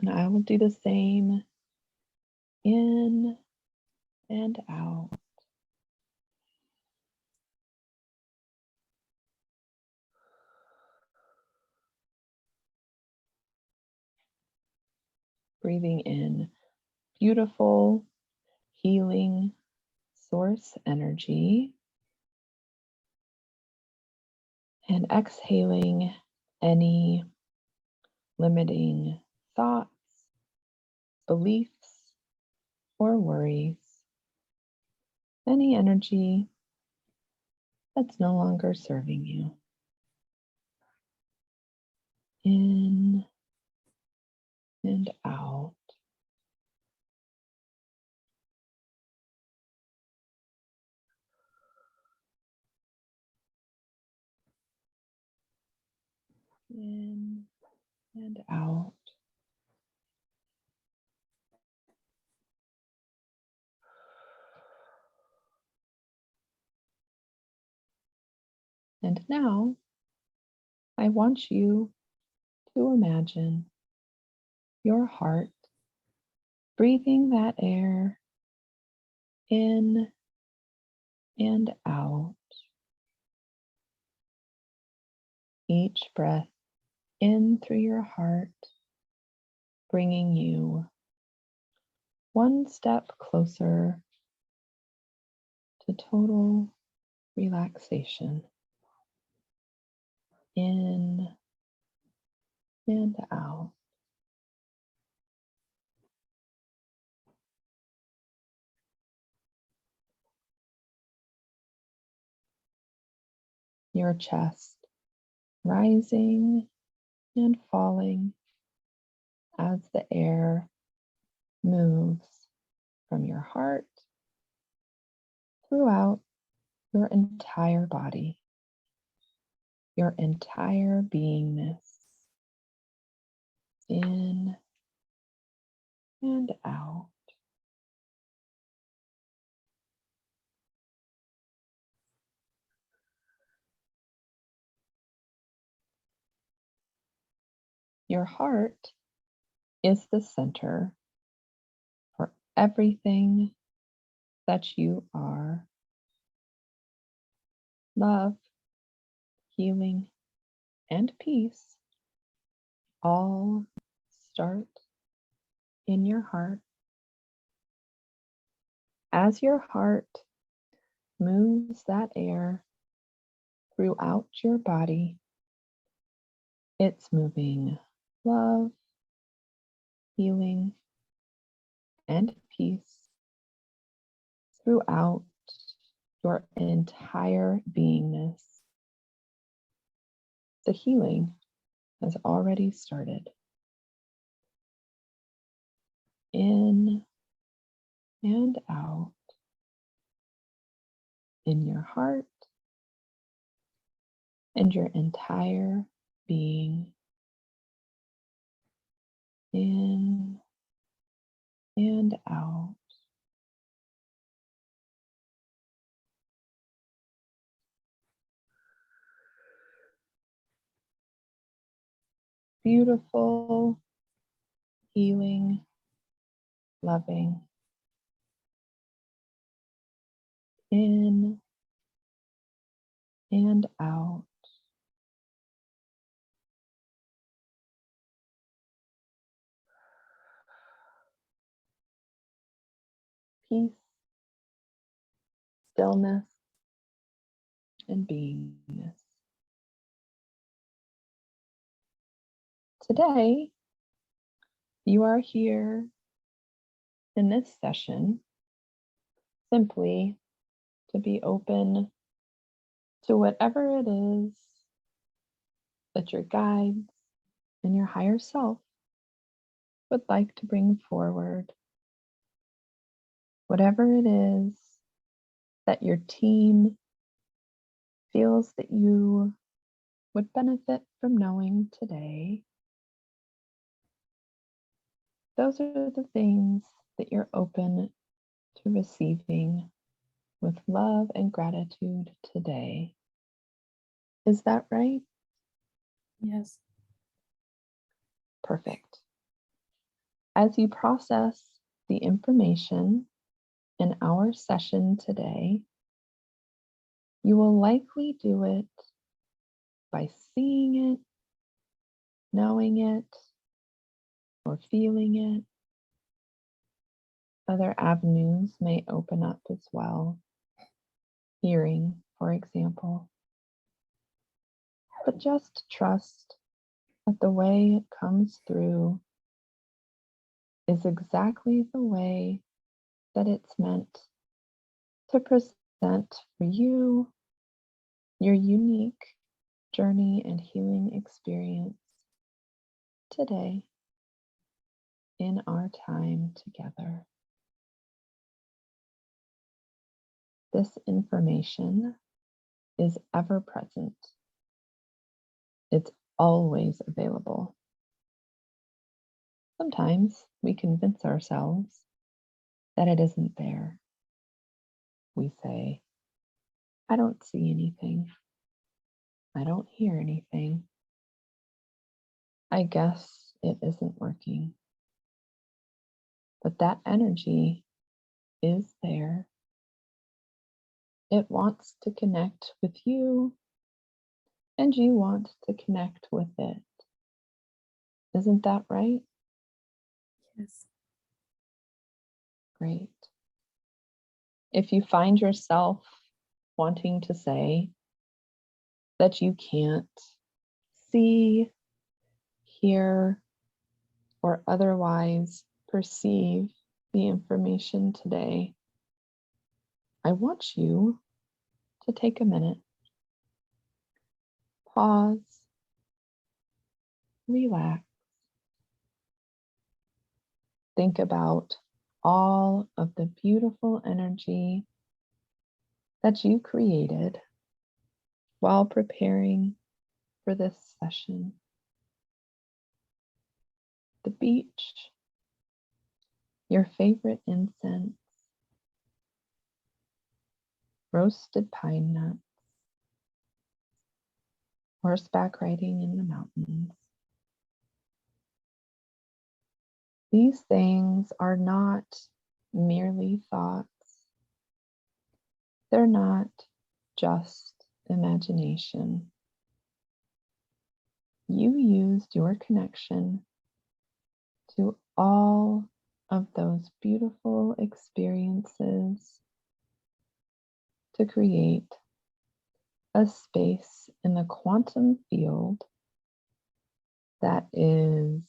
And I will do the same in and out. Breathing in beautiful, healing source energy. And exhaling any limiting thoughts, beliefs, or worries. Any energy that's no longer serving you. In and out. In and out. And now I want you to imagine your heart breathing that air in and out. Each breath in through your heart, bringing you one step closer to total relaxation. In and out. Your chest rising and falling as the air moves from your heart throughout your entire body, your entire beingness. In and out. Your heart is the center for everything that you are. Love, healing, and peace all start in your heart. As your heart moves that air throughout your body, it's moving love, healing, and peace throughout your entire beingness. The healing has already started. In and out. In your heart and your entire being. In and out. Beautiful, healing, loving. In and out. Peace, stillness, and beingness. Today, you are here in this session simply to be open to whatever it is that your guides and your higher self would like to bring forward. Whatever it is that your team feels that you would benefit from knowing today, those are the things that you're open to receiving with love and gratitude today. Is that right? Yes. Perfect. As you process the information in our session today, you will likely do it by seeing it, knowing it, or feeling it. Other avenues may open up as well, hearing, for example. But just trust that the way it comes through is exactly the way that it's meant to present for you, your unique journey and healing experience today in our time together. This information is ever present. It's always available. Sometimes we convince ourselves that it isn't there. We say, I don't see anything. I don't hear anything. I guess it isn't working. But that energy is there. It wants to connect with you, and you want to connect with it. Isn't that right? Yes. Great. If you find yourself wanting to say that you can't see, hear, or otherwise perceive the information today, I want you to take a minute, pause, relax, think about all of the beautiful energy that you created while preparing for this session. The beach, your favorite incense, roasted pine nuts, horseback riding in the mountains. These things are not merely thoughts. They're not just imagination. You used your connection to all of those beautiful experiences to create a space in the quantum field that is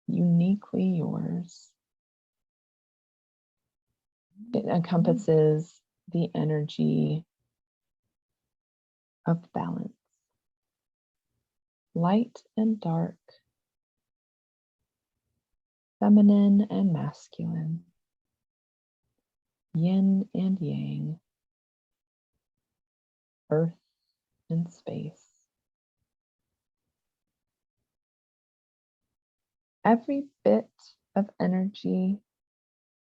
uniquely yours. It encompasses the energy of balance, light and dark, feminine and masculine, yin and yang, earth and space. Every bit of energy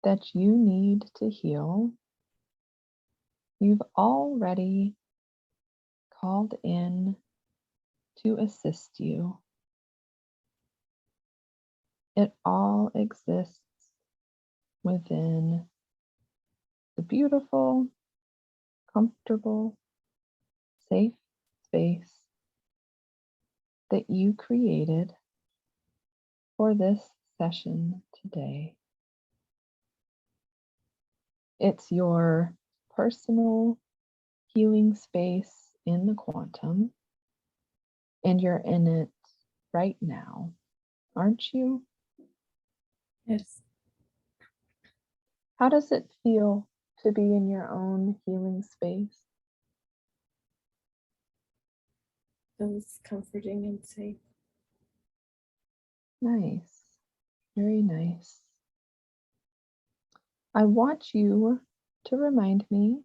that you need to heal, you've already called in to assist you. It all exists within the beautiful, comfortable, safe space that you created for this session today. It's your personal healing space in the quantum, and you're in it right now, aren't you? Yes. How does it feel to be in your own healing space? Feels comforting and safe. Nice, very nice. I want you to remind me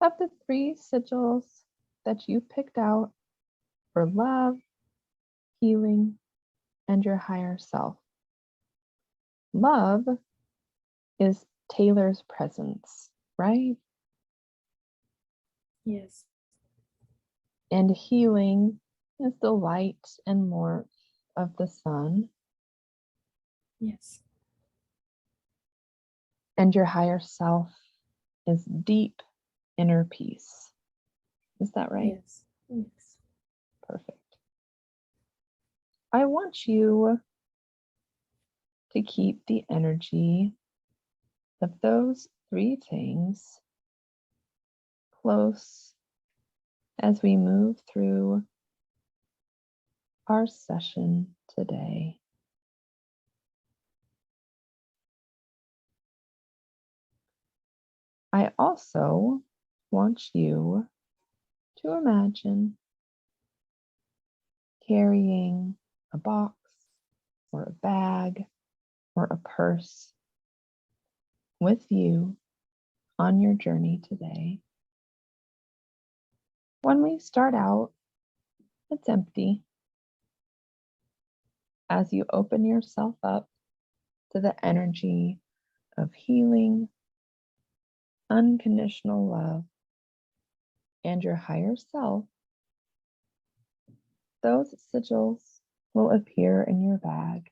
of the 3 sigils that you picked out for love, healing, and your higher self. Love is Taylor's presence, right? Yes. And healing is the light and warmth of the sun. Yes. And your higher self is deep inner peace. Is that right? Yes. Yes. Perfect. I want you to keep the energy of those three things close as we move through our session today. I also want you to imagine carrying a box or a bag or a purse with you on your journey today. When we start out, it's empty. As you open yourself up to the energy of healing, unconditional love, and your higher self, those sigils will appear in your bag.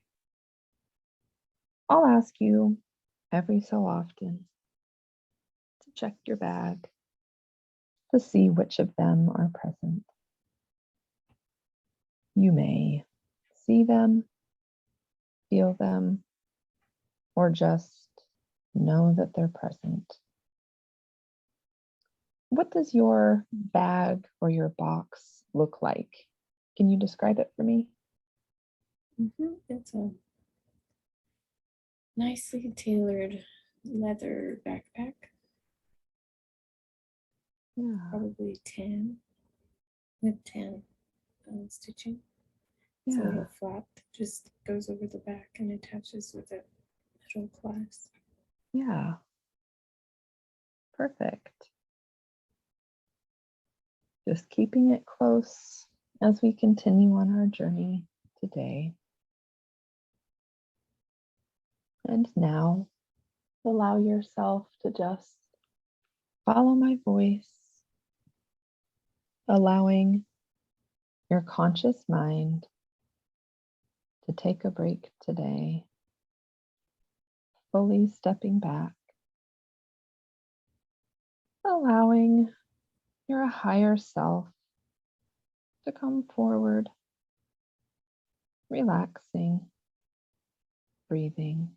I'll ask you every so often to check your bag to see which of them are present. You may see them, feel them, or just know that they're present. What does your bag or your box look like? Can you describe it for me? It's a nicely tailored leather backpack. Yeah. Probably tan with tan stitching. It's a Yeah. little flap that just goes over the back and attaches with a metal clasp. Yeah. Perfect. Just keeping it close as we continue on our journey today. And now, allow yourself to just follow my voice, allowing your conscious mind to take a break today, fully stepping back, allowing your higher self to come forward, relaxing, breathing,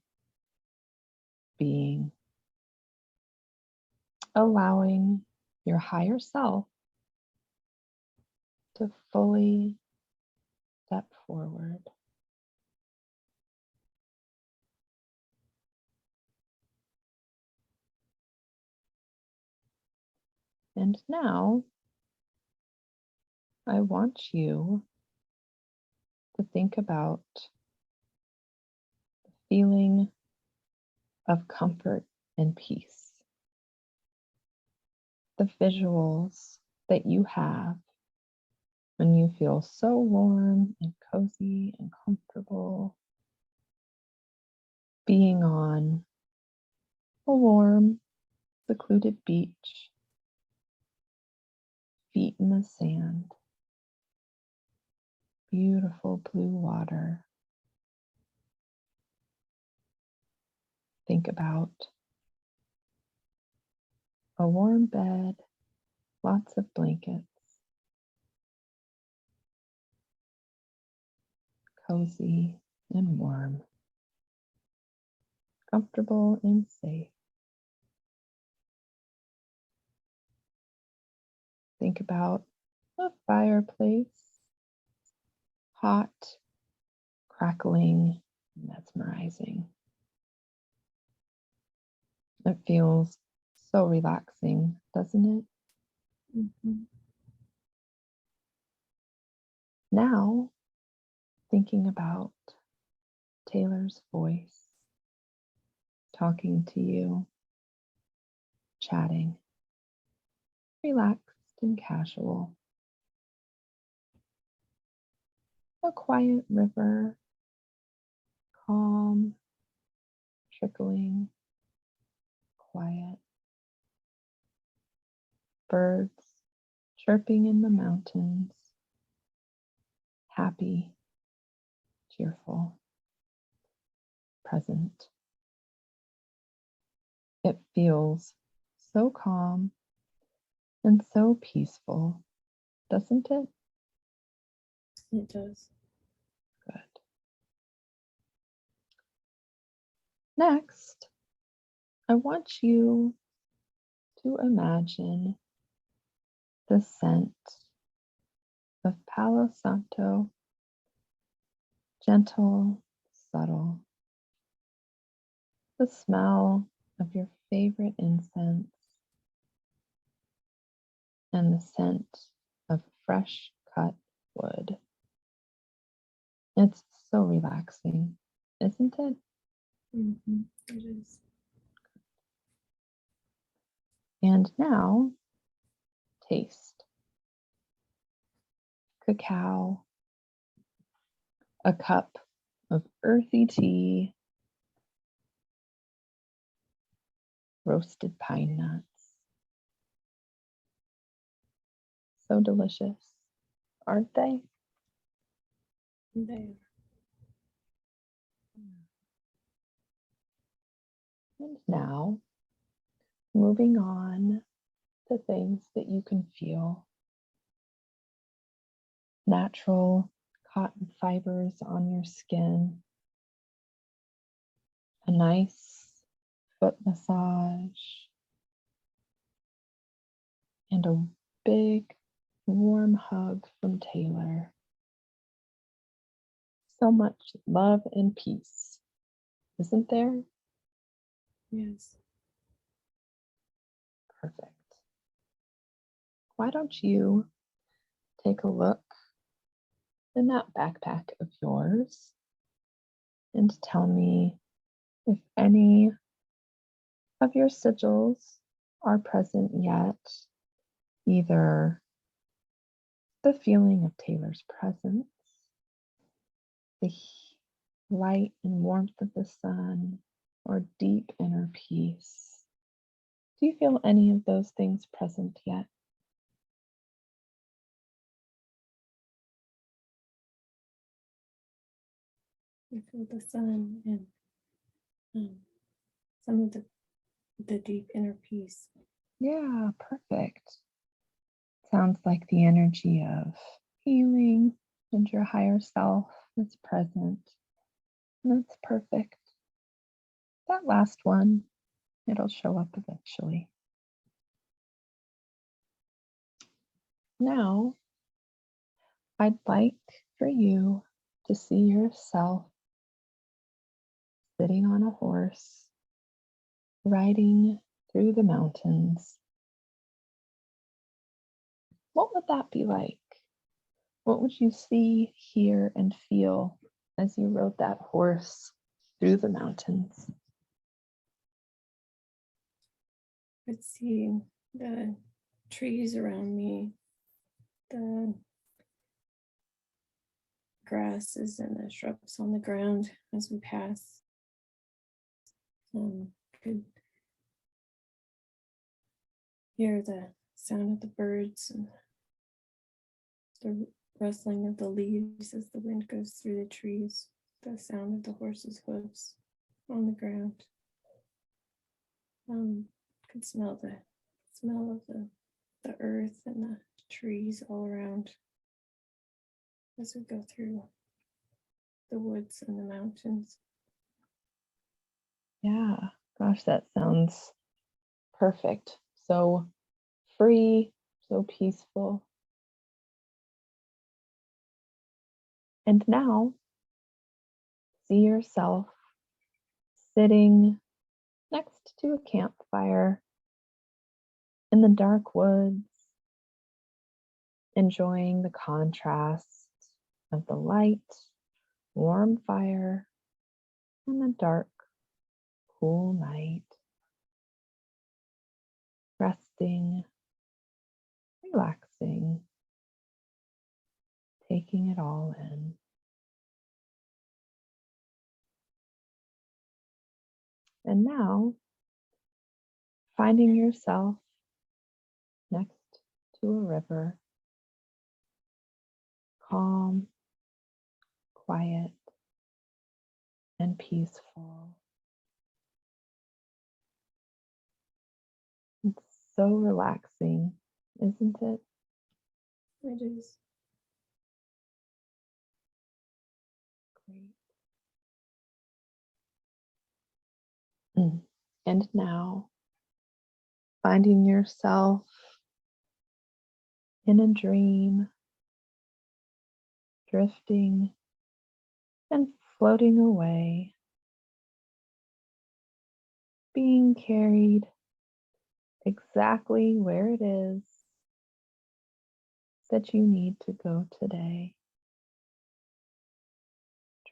being, allowing your higher self to fully step forward. And now I want you to think about the feeling of comfort and peace, the visuals that you have when you feel so warm and cozy and comfortable being on a warm, secluded beach, feet in the sand, beautiful blue water. Think about a warm bed, lots of blankets, cozy and warm, comfortable and safe. Think about a fireplace, hot, crackling, mesmerizing. It feels so relaxing, doesn't it? Now, thinking about Taylor's voice, talking to you, chatting, relaxed and casual. A quiet river, calm, trickling, quiet. Birds chirping in the mountains, happy, cheerful. present. It feels so calm and so peaceful, doesn't it? It does. Good. Next, I want you to imagine the scent of Palo Santo, gentle, subtle. The smell of your favorite incense and the scent of fresh cut wood. It's so relaxing, isn't it? Mm-hmm. It is. And now, taste. Cacao, a cup of earthy tea, roasted pine nuts. So delicious, aren't they? There. And now, moving on to things that you can feel. Natural cotton fibers on your skin, a nice foot massage, and a big warm hug from Taylor. So much love and peace, isn't there? Yes. Perfect. Why don't you take a look in that backpack of yours and tell me if any of your sigils are present yet, either the feeling of Taylor's presence, the light and warmth of the sun, or deep inner peace. Do you feel any of those things present yet? I feel the sun and some of the deep inner peace. Yeah, perfect. Sounds like the energy of healing and your higher self is present. That's perfect. That last one, it'll show up eventually. Now, I'd like for you to see yourself sitting on a horse, riding through the mountains. What would that be like? What would you see, hear, and feel as you rode that horse through the mountains? I'd see the trees around me, the grasses and the shrubs on the ground as we pass. Could hear the sound of the birds and the rustling of the leaves as the wind goes through the trees, the sound of the horse's hooves on the ground. Could smell the smell of the earth and the trees all around as we go through the woods and the mountains. Yeah, gosh, that sounds perfect. So free, so peaceful. And now, see yourself sitting next to a campfire in the dark woods, enjoying the contrast of the light, warm fire, and the dark, cool night. Resting, relaxing, taking it all in. And now, finding yourself next to a river, calm, quiet, and peaceful. It's so relaxing, isn't it? It is. Great. And now, finding yourself in a dream, drifting and floating away, being carried exactly where it is that you need to go today.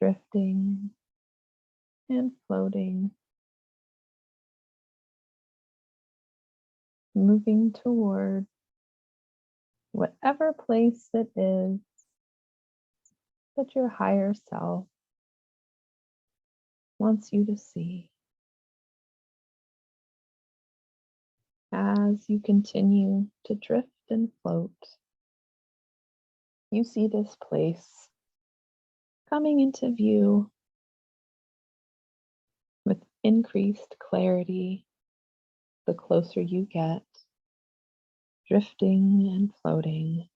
Drifting and floating, moving toward whatever place it is that your higher self wants you to see. As you continue to drift and float, you see this place coming into view with increased clarity the closer you get, drifting and floating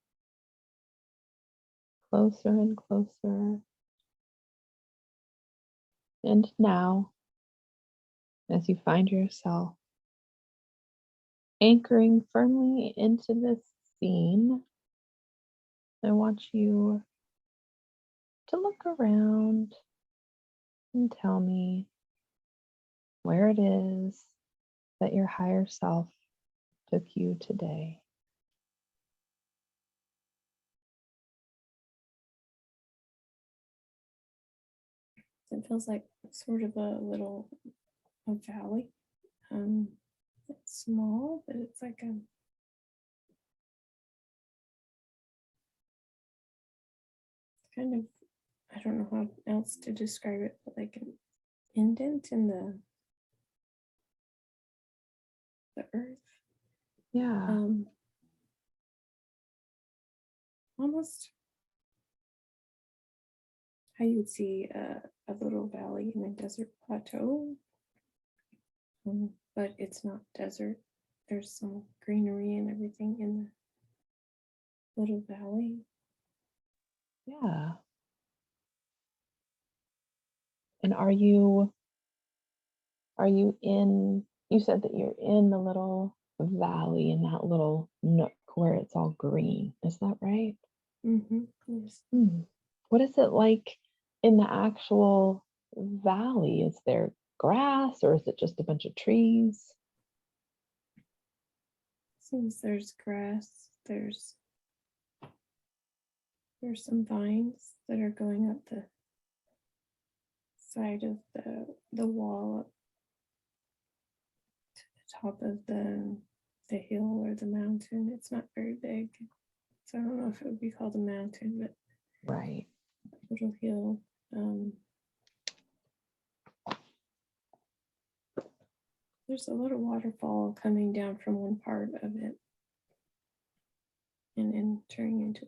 closer and closer. And now, as you find yourself anchoring firmly into this scene, I want you to look around and tell me where it is that your higher self took you today. It feels like sort of a valley. It's small, but it's like a kind of, I don't know how else to describe it, but like an indent in the earth. Yeah, Almost how you would see a little valley in a desert plateau, but it's not desert. There's some greenery and everything in the little valley. yeah. And are you in, you said that you're in the little valley in that little nook where it's all green. Is that right? Yes. Hmm. What is it like in the actual valley? Is there grass or is it just a bunch of trees? Since there's grass, there's some vines that are going up the side of the wall up to the top of the hill or the mountain. It's not very big, so I don't know if it would be called a mountain, but Right. a little hill. There's a little waterfall coming down from one part of it and then turning into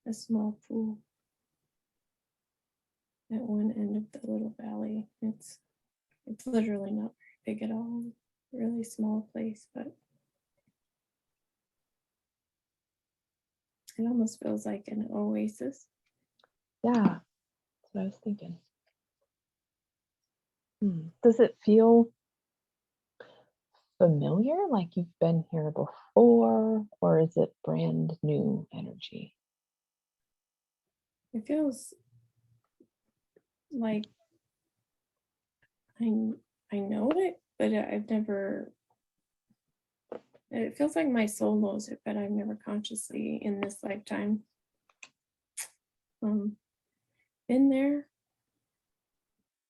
a small pool at one end of the little valley. It's literally not very big at all. Really small place, but it almost feels like an oasis. Yeah, that's what I was thinking. Does it feel familiar, like you've been here before, or is it brand new energy? It feels like I I know it, but I've never. It feels like my soul knows it, but I've never consciously in this lifetime um, been there.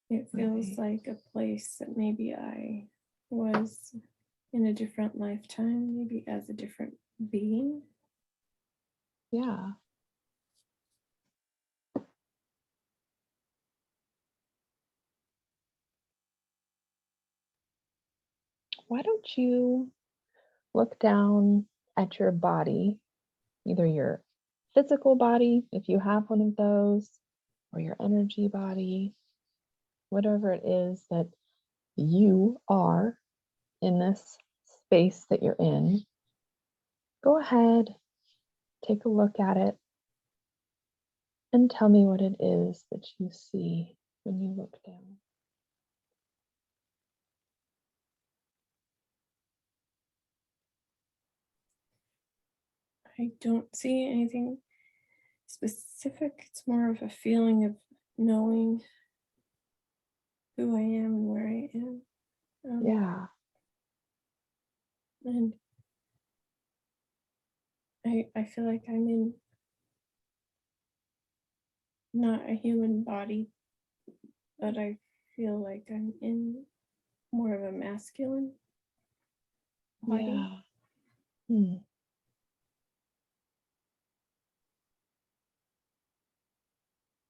It feels Right. like a place that maybe I was in a different lifetime, maybe as a different being. Yeah. Why don't you look down at your body, either your physical body, if you have one of those, or your energy body, whatever it is that you are in this space that you're in, go ahead, take a look at it, and tell me what it is that you see when you look down. I don't see anything specific. It's more of a feeling of knowing who I am and where I am. Yeah, And I feel like I'm in not a human body, but I feel like I'm in more of a masculine body. yeah. Hmm.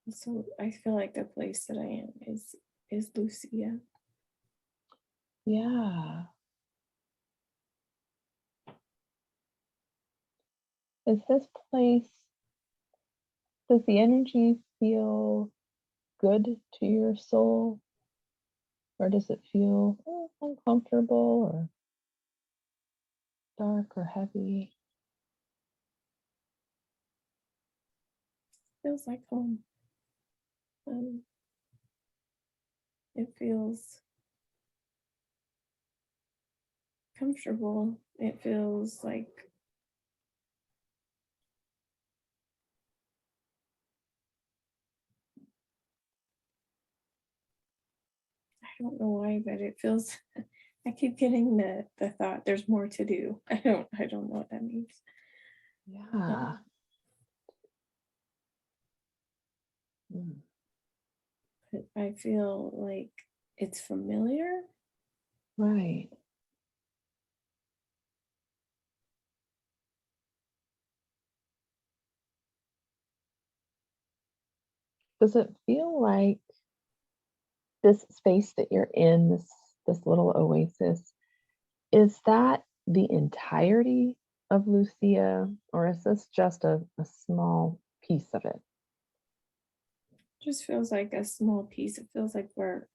So I feel like the place that I am is Lucia. Yeah. Is this place, does the energy feel good to your soul? Or does it feel uncomfortable or dark or heavy? Feels like home. Um, it feels comfortable. It feels like I don't know why, but it feels I keep getting the thought there's more to do. I don't know what that means. Yeah. Mm. But I feel like it's familiar. Right. Does it feel like this space that you're in, this little oasis, is that the entirety of Lucia, or is this just a small piece of it? Just feels like a small piece. It feels like where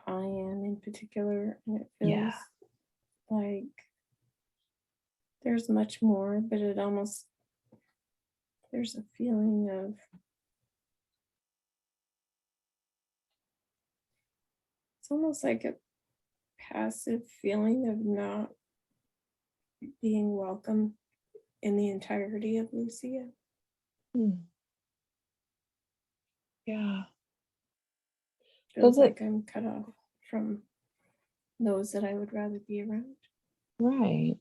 I am in particular, and it Yeah. feels like there's much more, but it almost there's a feeling of it's almost like a passive feeling of not being welcome in the entirety of Lucia. Hmm. Yeah. Does Feels it, like I'm cut off from those that I would rather be around. right.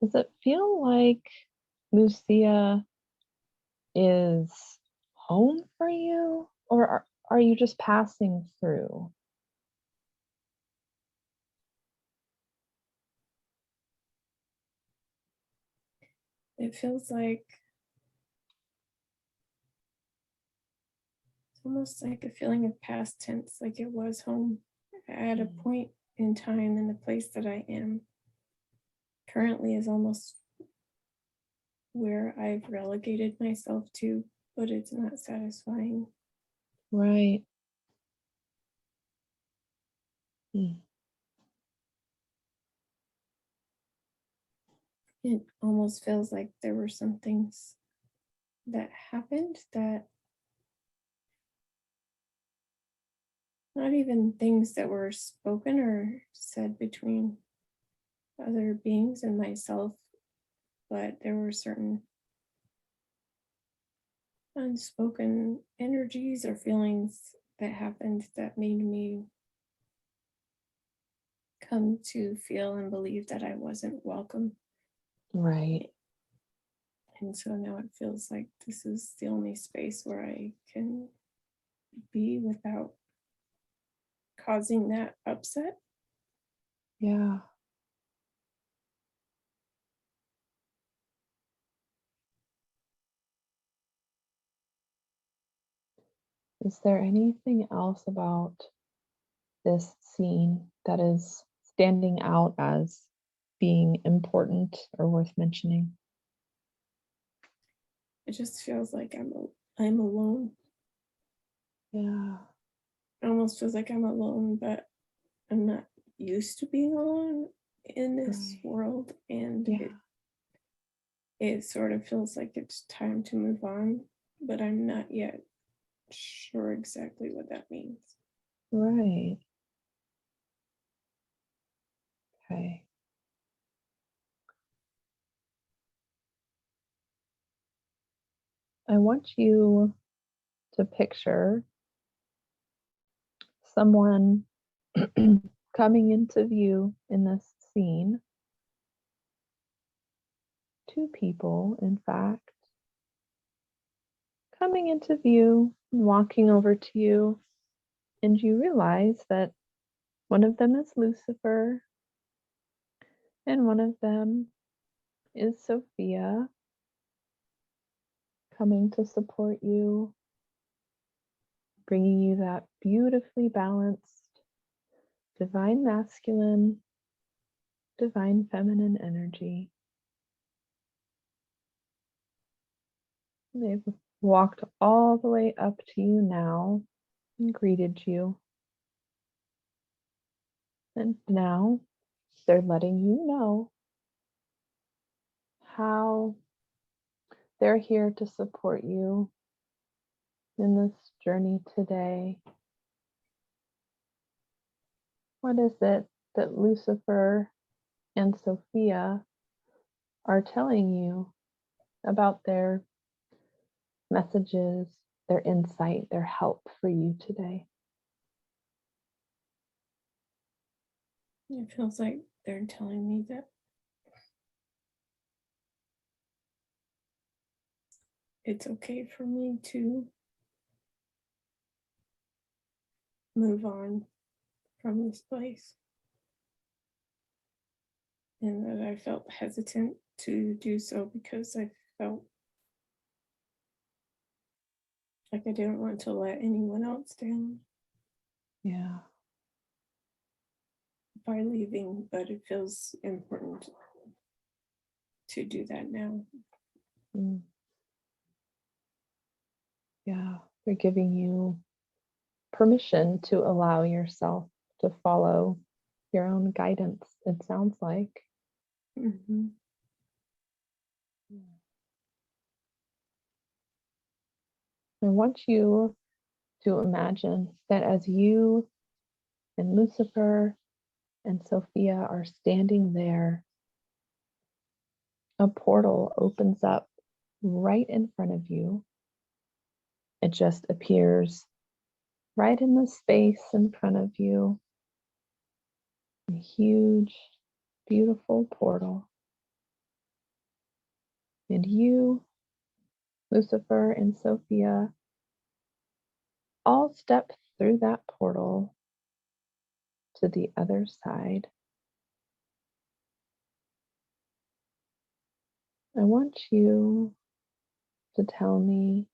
Does it feel like Lucia is home for you, or are you just passing through? It feels like it's almost like a feeling of past tense, like it was home at a Mm. point in time, and the place that I am currently is almost where I've relegated myself to, but it's not satisfying. Right. Mm. It almost feels like there were some things that happened that not even things that were spoken or said between other beings and myself, but there were certain unspoken energies or feelings that happened that made me come to feel and believe that I wasn't welcome. Right. And so now it feels like this is the only space where I can be without causing that upset. Yeah. Is there anything else about this scene that is standing out as being important or worth mentioning? It just feels like I'm alone. Yeah. it almost feels like I'm alone, but I'm not used to being alone in this Right. world, and Yeah. it sort of feels like it's time to move on, but I'm not yet sure exactly what that means. Right. Okay. I want you to picture someone coming into view in this scene. Two people, in fact, coming into view, walking over to you, and you realize that one of them is Lucifer and one of them is Sophia, coming to support you, bringing you that beautifully balanced divine masculine, divine feminine energy. They've walked all the way up to you now and greeted you. And now they're letting you know how they're here to support you in this journey today. What is it that Lucifer and Sophia are telling you about their messages, their insight, their help for you today? It feels like they're telling me that it's okay for me to move on from this place, and that I felt hesitant to do so because I felt like I didn't want to let anyone else down Yeah. by leaving, but it feels important to do that now. Mm. Yeah. They're giving you permission to allow yourself to follow your own guidance, it sounds like. Mm-hmm. I want you to imagine that as you and Lucifer and Sophia are standing there, a portal opens up right in front of you. It just appears right in the space in front of you. A huge, beautiful portal. And you, Lucifer and Sophia, all step through that portal to the other side. I want you to tell me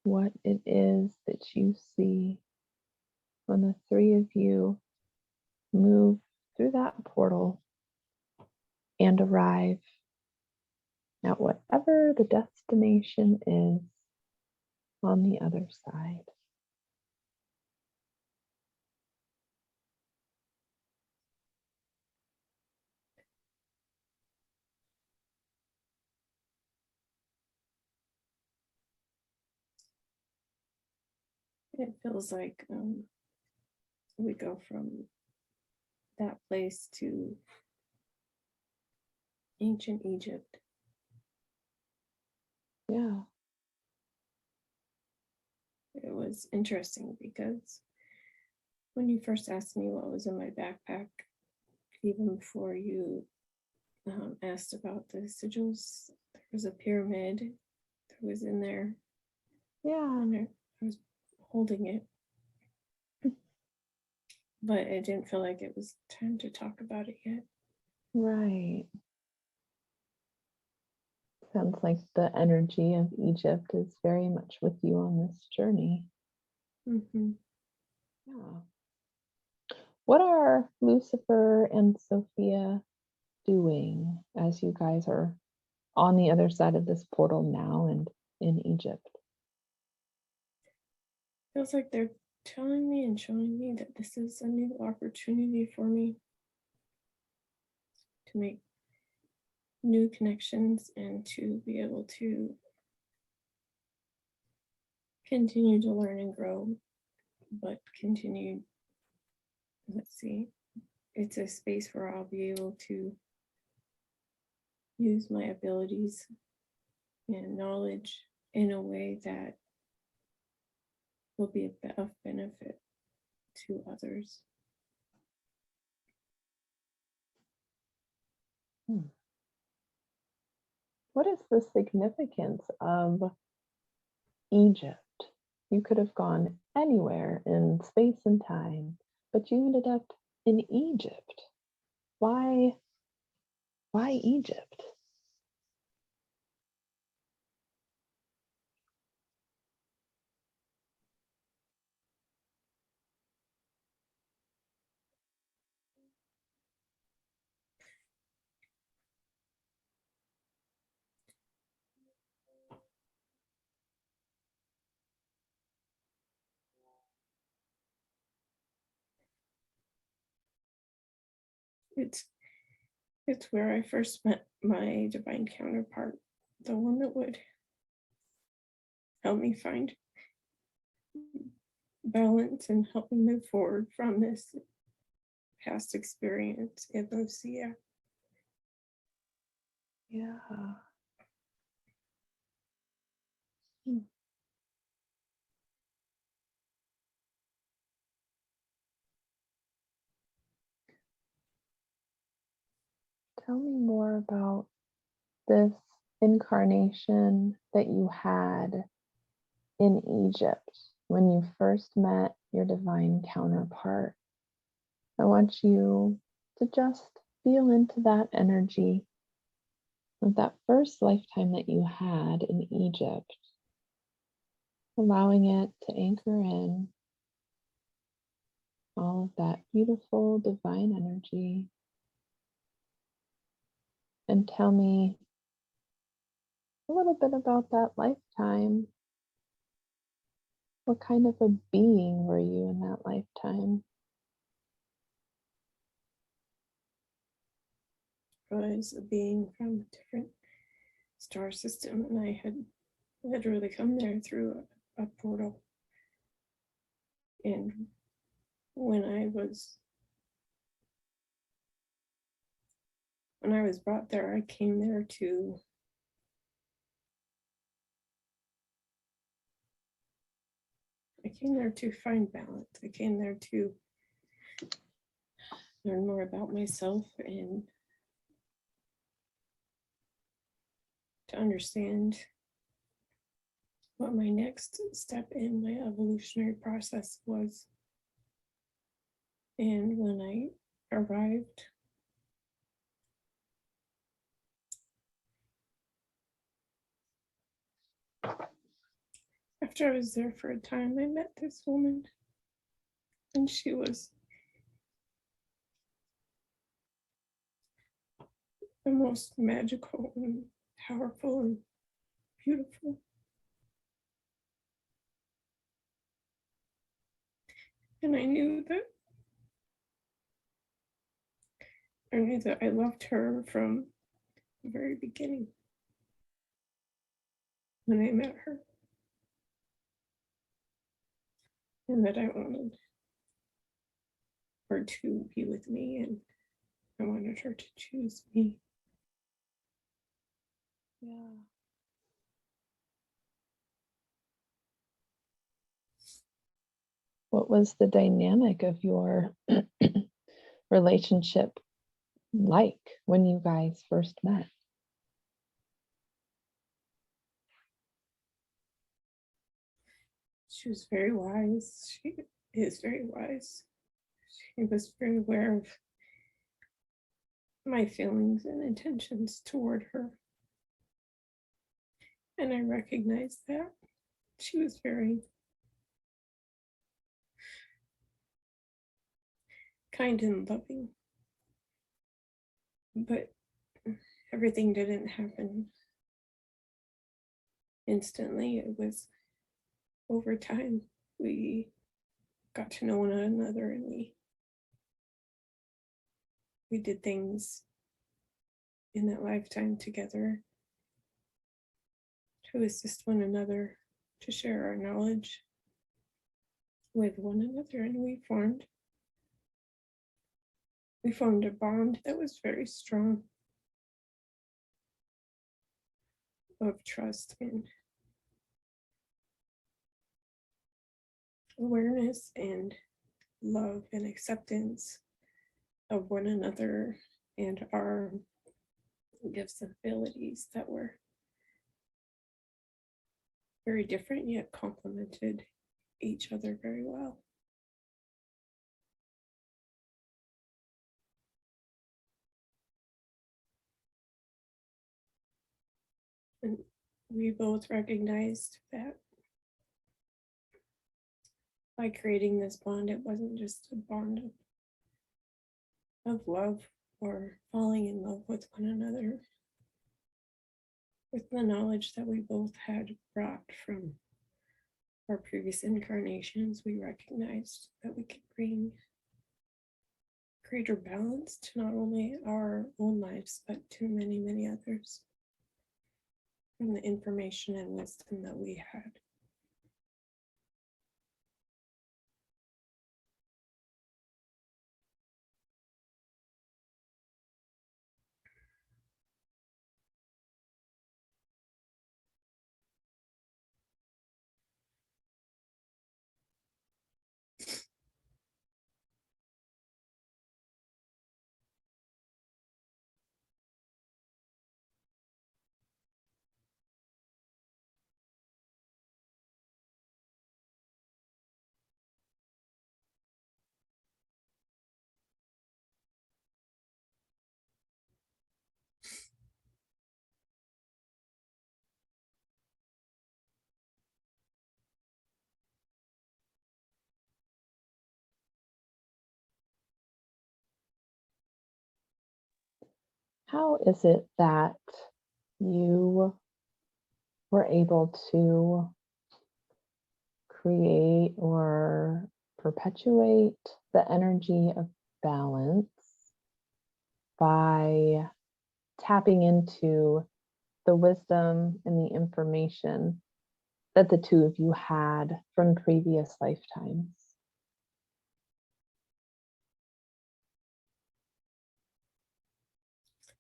what it is that you see when the three of you move through that portal and arrive at whatever the destination is on the other side. It feels like we go from that place to ancient Egypt. Yeah. It was interesting because when you first asked me what was in my backpack, even before you asked about the sigils, there was a pyramid that was in there, Yeah. and I was holding it, but it didn't feel like it was time to talk about it yet. Right. Sounds like the energy of Egypt is very much with you on this journey. Mm-hmm. Yeah. What are Lucifer and Sophia doing as you guys are on the other side of this portal now and in Egypt? Feels like they're telling me and showing me that this is a new opportunity for me to make new connections and to be able to continue to learn and grow, but continue, let's see, it's a space where I'll be able to use my abilities and knowledge in a way that will be of benefit to others. What is the significance of Egypt? You could have gone anywhere in space and time, but you ended up in Egypt. Why Egypt? It's where I first met my divine counterpart, the one that would help me find balance and help me move forward from this past experience in Lucia. Yeah. Tell me more about this incarnation that you had in Egypt when you first met your divine counterpart. I want you to just feel into that energy of that first lifetime that you had in Egypt, allowing it to anchor in all of that beautiful divine energy. And tell me a little bit about that lifetime. What kind of a being were you in that lifetime? I was a being from a different star system, and I had literally come there through a portal. And when I was brought there, I came there to find balance. I came there to learn more about myself and to understand what my next step in my evolutionary process was. And when I arrived, after I was there for a time, I met this woman, and she was the most magical and powerful and beautiful. And I knew that I loved her from the very beginning when I met her, and that I wanted her to be with me, and I wanted her to choose me. Yeah. What was the dynamic of your relationship like when you guys first met? She was very wise. She is very wise. She was very aware of my feelings and intentions toward her. And I recognized that. She was very kind and loving. But everything didn't happen instantly. It was over time. we got to know one another, and we did things in that lifetime together to assist one another, to share our knowledge with one another, and we formed a bond that was very strong of trust and awareness and love and acceptance of one another and our gifts and abilities that were very different yet complemented each other very well. And we both recognized that by creating this bond, it wasn't just a bond of love or falling in love with one another. With the knowledge that we both had brought from our previous incarnations, we recognized that we could bring greater balance to not only our own lives, but to many, many others from the information and wisdom that we had. How is it that you were able to create or perpetuate the energy of balance by tapping into the wisdom and the information that the two of you had from previous lifetimes?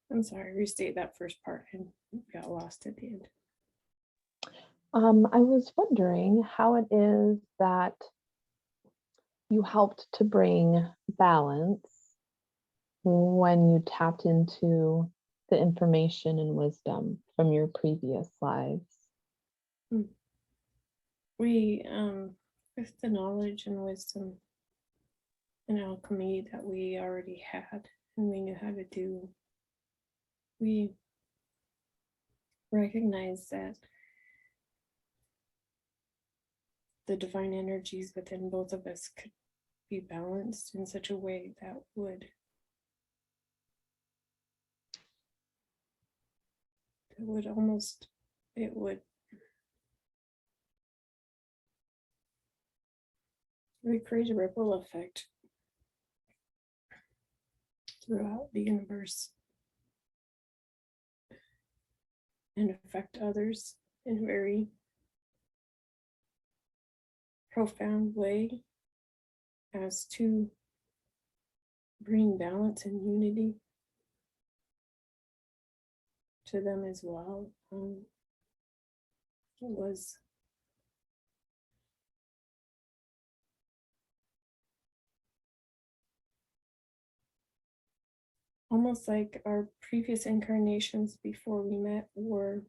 I'm sorry, restate that first part and got lost at the end. I was wondering how it is that you helped to bring balance when you tapped into the information and wisdom from your previous lives. We, with the knowledge and wisdom and alchemy that we already had and we knew how to do, we recognized that the divine energies within both of us could be balanced in such a way that would almost, it would create a ripple effect throughout the universe and affect others in a very profound way as to bring balance and unity to them as well. It was almost like our previous incarnations before we met were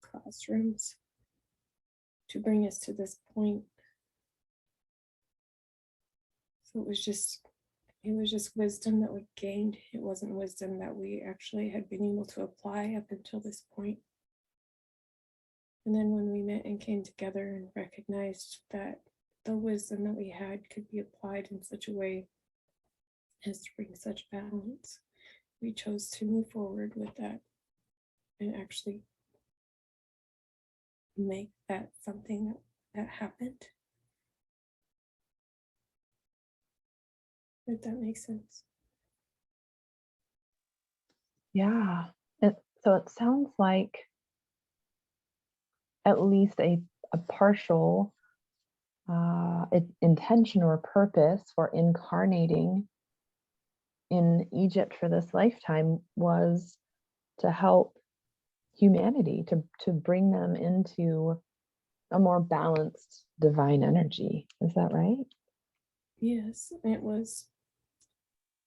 classrooms to bring us to this point. So it was just wisdom that we gained. It wasn't wisdom that we actually had been able to apply up until this point. And then when we met and came together and recognized that the wisdom that we had could be applied in such a way as to bring such balance, we chose to move forward with that and actually make that something that happened. If that makes sense. Yeah. So it sounds like at least a partial intention or purpose for incarnating in Egypt for this lifetime was to help humanity, to bring them into a more balanced divine energy. Is that right? Yes, it was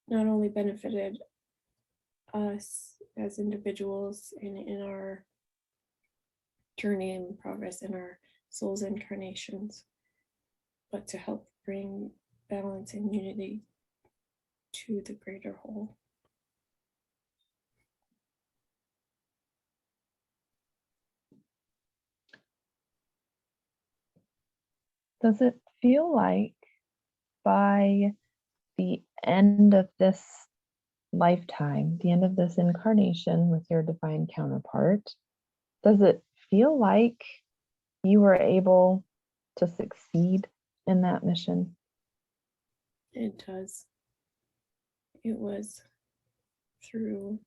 not only benefited us as individuals and in our journey and progress in our soul's incarnations, but to help bring balance and unity to the greater whole. Does it feel like by the end of this lifetime, the end of this incarnation with your divine counterpart, does it feel like you were able to succeed in that mission? It does. It was through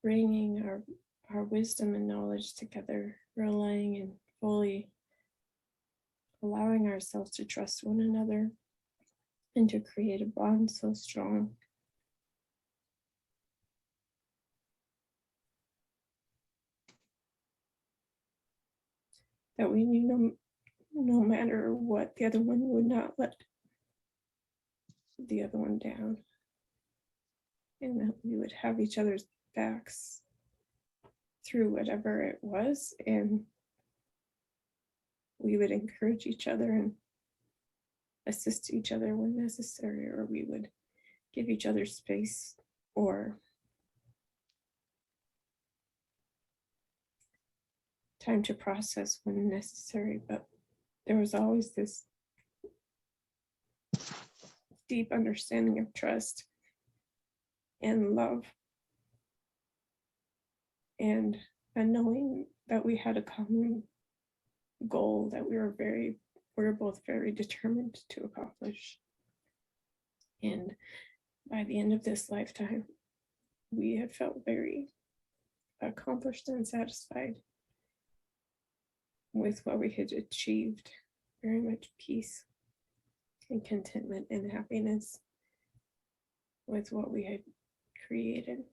bringing our wisdom and knowledge together, relying and fully allowing ourselves to trust one another and to create a bond so strong that we knew no matter what, the other one would not let the other one down, and that we would have each other's backs through whatever it was, and we would encourage each other and assist each other when necessary, or we would give each other space or time to process when necessary. But there was always this deep understanding of trust and love, and knowing that we had a common goal that we were both very determined to accomplish. And by the end of this lifetime, we had felt very accomplished and satisfied with what we had achieved, very much peace and contentment and happiness with what we had created.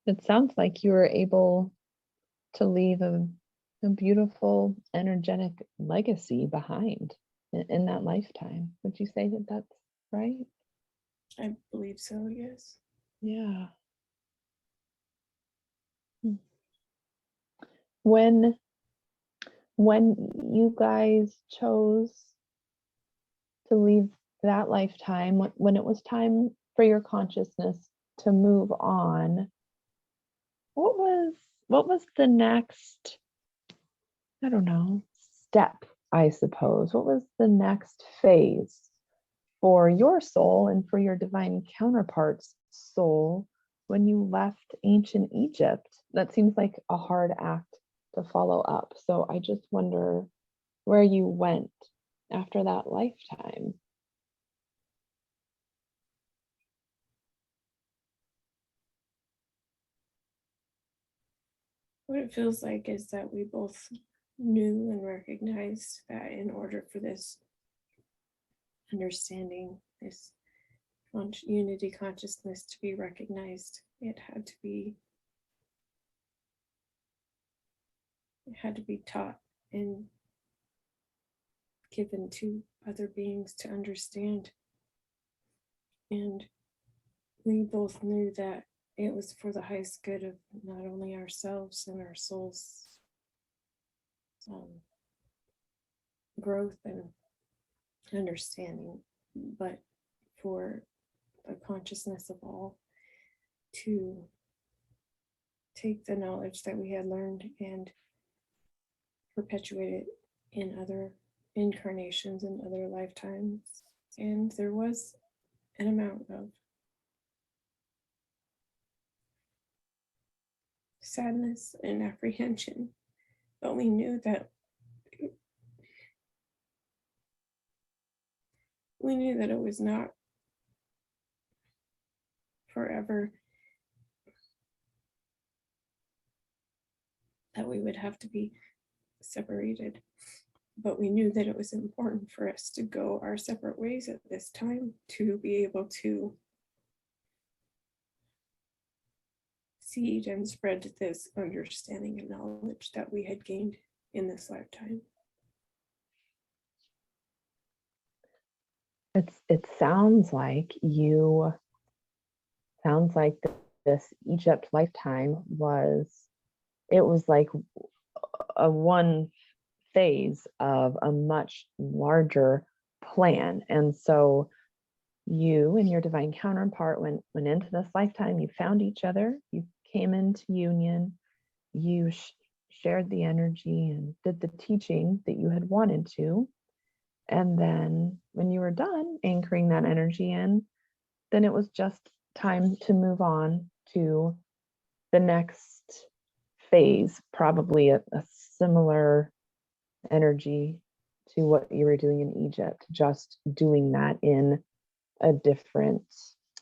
It sounds like you were able to leave a beautiful, energetic legacy behind in that lifetime. Would you say that that's right? I believe so, yes. Yeah. When you guys chose to leave that lifetime, when it was time for your consciousness to move on, what was the next, I don't know, step, I suppose? What was the next phase for your soul and for your divine counterpart's soul when you left ancient Egypt? That seems like a hard act to follow up. So I just wonder where you went after that lifetime. What it feels like is that we both knew and recognized that in order for this understanding, this unity consciousness to be recognized, it had to be taught and given to other beings to understand. And we both knew that it was for the highest good of not only ourselves and our souls' growth and understanding, but for the consciousness of all to take the knowledge that we had learned and perpetuate it in other incarnations and other lifetimes. And there was an amount of sadness and apprehension, but we knew that it was not forever, that we would have to be separated. But we knew that it was important for us to go our separate ways at this time to be able to seed and spread this understanding and knowledge that we had gained in this lifetime. It sounds like this Egypt lifetime was like a one phase of a much larger plan. And so you and your divine counterpart went into this lifetime, you found each other, you came into union, you shared the energy and did the teaching that you had wanted to. And then when you were done anchoring that energy in, then it was just time to move on to the next phase, probably a similar energy to what you were doing in Egypt, just doing that in a different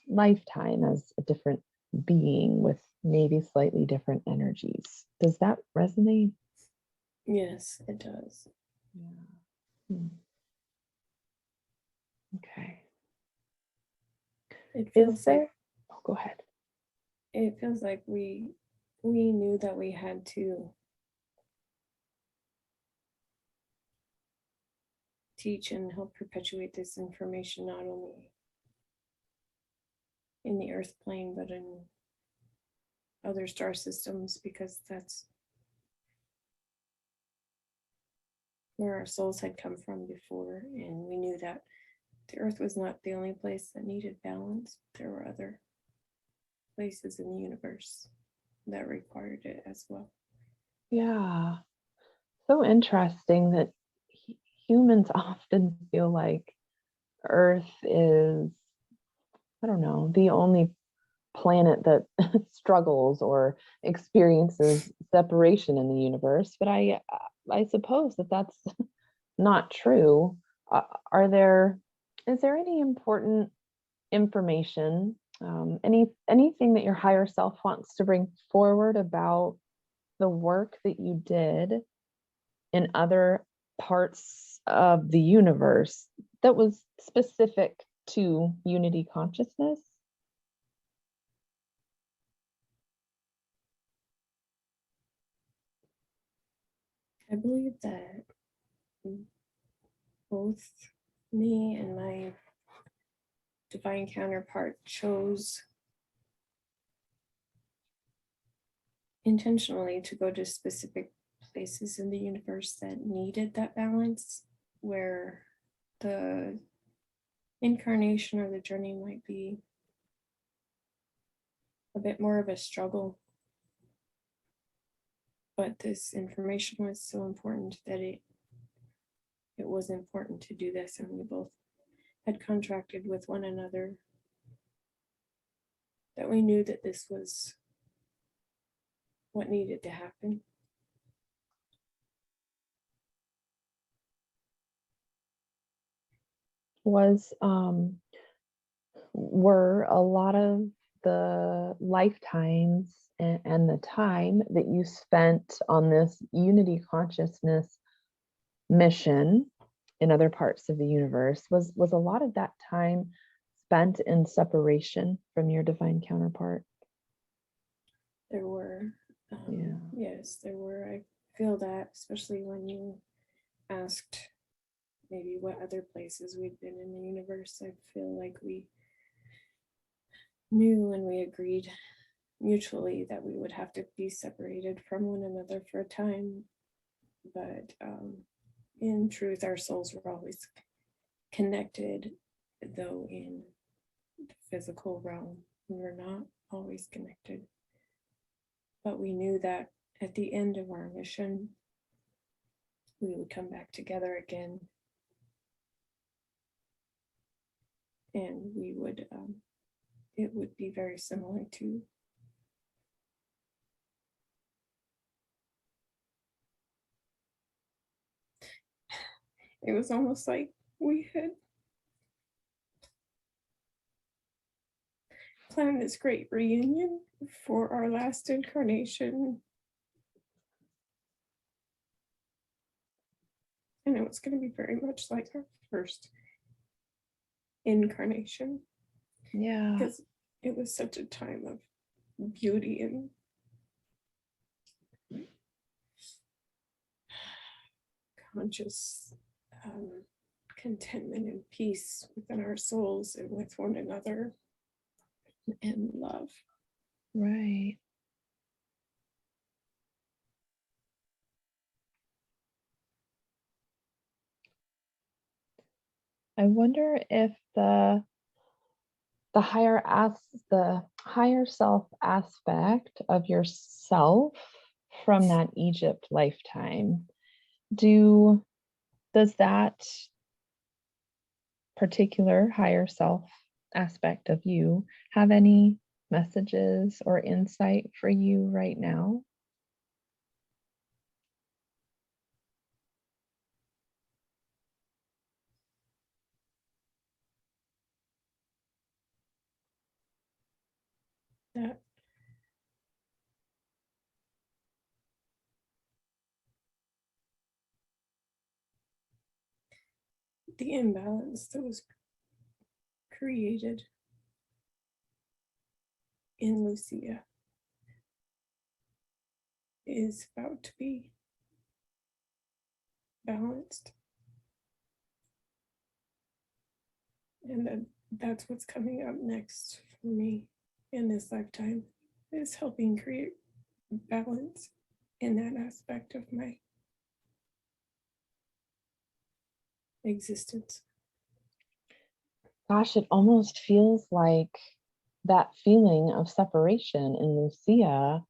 lifetime as a different being with maybe slightly different energies. Does that resonate? Yes, it does. Yeah. Okay. It feels like, oh, go ahead. It feels like we knew that we had to teach and help perpetuate this information, not only in the earth plane, but in other star systems, because that's where our souls had come from before. And we knew that the earth was not the only place that needed balance. There were other places in the universe that required it as well. Yeah. So interesting that humans often feel like Earth is, I don't know, the only planet that struggles or experiences separation in the universe. But I suppose that that's not true. Is there any important information, anything that your higher self wants to bring forward about the work that you did in other parts of the universe that was specific to unity consciousness? I believe that both me and my divine counterpart chose intentionally to go to specific places in the universe that needed that balance, where the incarnation or the journey might be a bit more of a struggle. But this information was so important that it was important to do this, and we both had contracted with one another that we knew that this was what needed to happen. Were a lot of the lifetimes and the time that you spent on this unity consciousness mission in other parts of the universe, was a lot of that time spent in separation from your divine counterpart? There were, yes, there were. I feel that, especially when you asked maybe what other places we'd been in the universe. I feel like we knew and we agreed mutually that we would have to be separated from one another for a time. But in truth, our souls were always connected, though in the physical realm, we were not always connected. But we knew that at the end of our mission, we would come back together again, and we would, it would be very similar to It was almost like we had planned this great reunion for our last incarnation. And it was going to be very much like our first incarnation. Yeah. Because it was such a time of beauty and conscious contentment and peace within our souls and with one another and love. Right. I wonder if the higher self aspect of yourself from that Egypt lifetime, does that particular higher self aspect of you have any messages or insight for you right now? That the imbalance that was created in Lucia is about to be balanced. And that's what's coming up next for me in this lifetime, is helping create balance in that aspect of my existence. Gosh, it almost feels like that feeling of separation in Lucia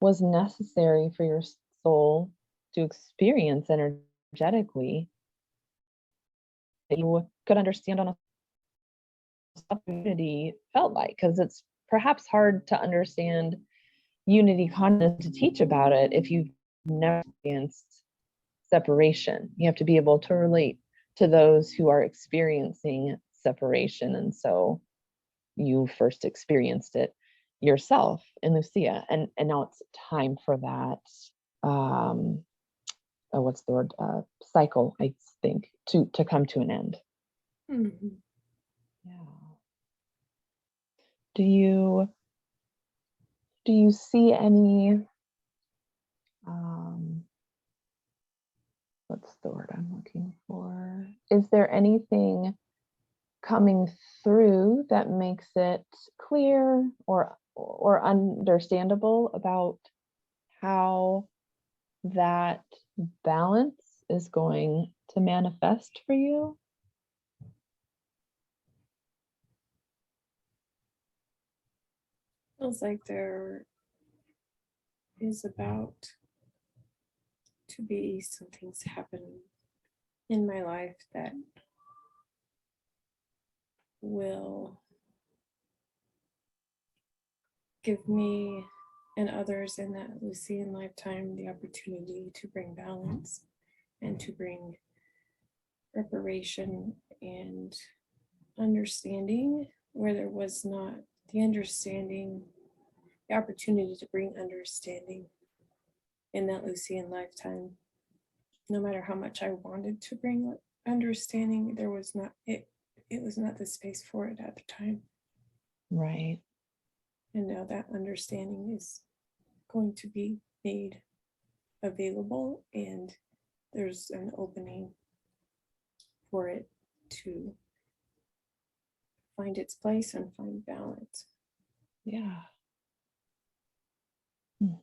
was necessary for your soul to experience energetically, that you could understand on a unity felt like, because it's perhaps hard to understand unity consciousness to teach about it if you've never experienced separation. You have to be able to relate to those who are experiencing separation, and so you first experienced it yourself in Lucia, and now it's time for that what's the word, cycle, I think, to come to an end. Mm-hmm. Yeah. Do you see any what's the word I'm looking for? Is there anything coming through that makes it clear or understandable about how that balance is going to manifest for you? Feels like there is about to be some things happening in my life that will give me and others in that Lucian lifetime the opportunity to bring balance and to bring reparation and understanding where there was not the understanding, the opportunity to bring understanding in that Lucian lifetime. No matter how much I wanted to bring understanding, there was not it was not the space for it at the time. Right. And now that understanding is going to be made available, and there's an opening for it to find its place and find balance. Yeah. Okay.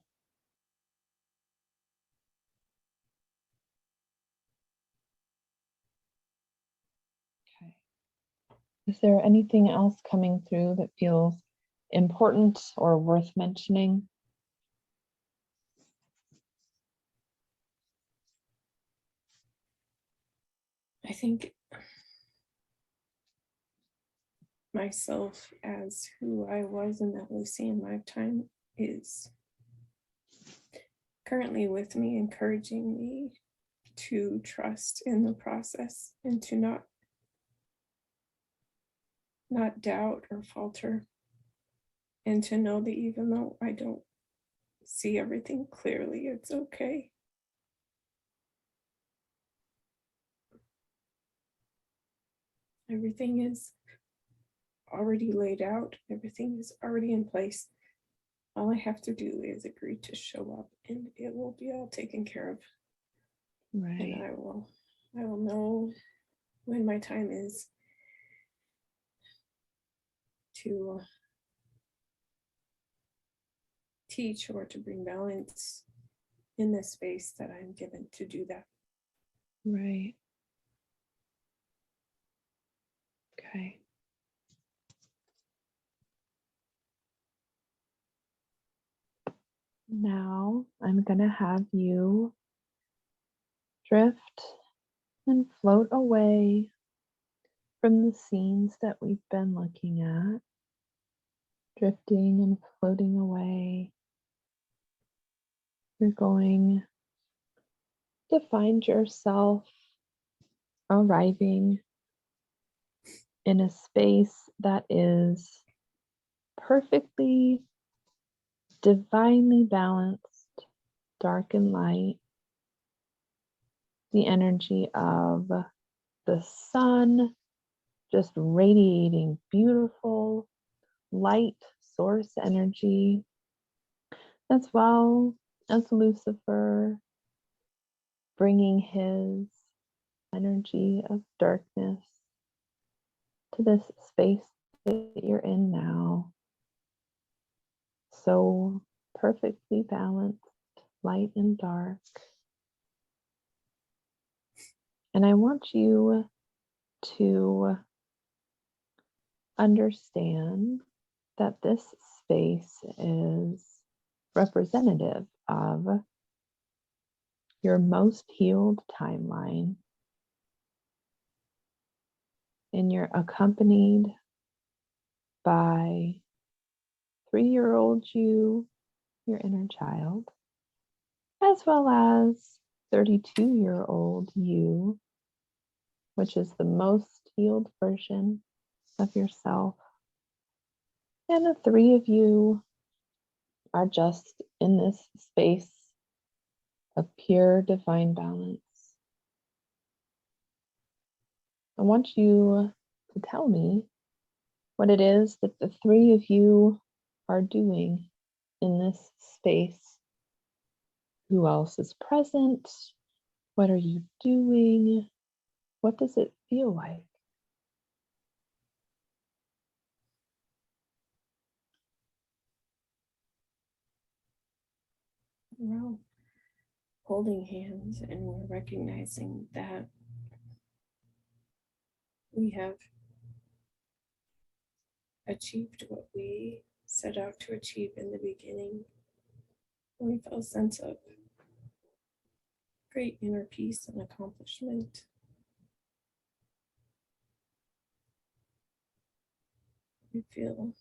Is there anything else coming through that feels important or worth mentioning? I think myself as who I was in that Lucian lifetime is currently with me, encouraging me to trust in the process and to not doubt or falter, and to know that even though I don't see everything clearly, it's okay. Everything is already laid out, everything is already in place. All I have to do is agree to show up, and it will be all taken care of. Right. And I will know when my time is to teach or to bring balance in this space that I'm given to do that. Right. Okay. Now I'm going to have you drift and float away from the scenes that we've been looking at, drifting and floating away. You're going to find yourself arriving in a space that is perfectly, divinely balanced, dark and light. The energy of the sun just radiating beautiful light source energy, as well as Lucifer bringing his energy of darkness to this space that you're in now. So perfectly balanced, light and dark. And I want you to understand that this space is representative of your most healed timeline, and you're accompanied by 3-year-old you, your inner child, as well as 32-year-old you, which is the most healed version of yourself. And the three of you are just in this space of pure divine balance. I want you to tell me what it is that the three of you are doing in this space. Who else is present? What are you doing? What does it feel like? We're all holding hands, and we're recognizing that we have achieved what we set out to achieve in the beginning. And we feel a sense of great inner peace and accomplishment. We feel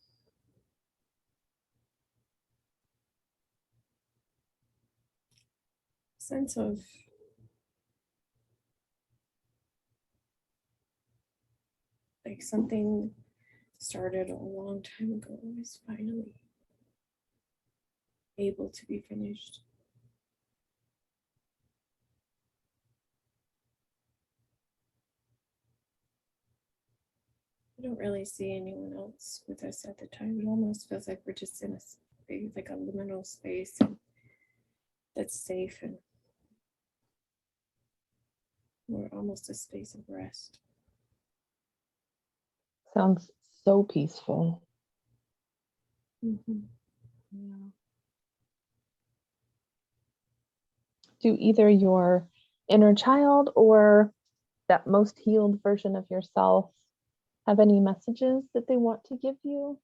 a sense of like something started a long time ago is finally able to be finished. I don't really see anyone else with us at the time. It almost feels like we're just in a space, like a liminal space that's safe, and we're almost a space of rest. Sounds so peaceful. Mm-hmm. Yeah. Do either your inner child or that most healed version of yourself have any messages that they want to give you?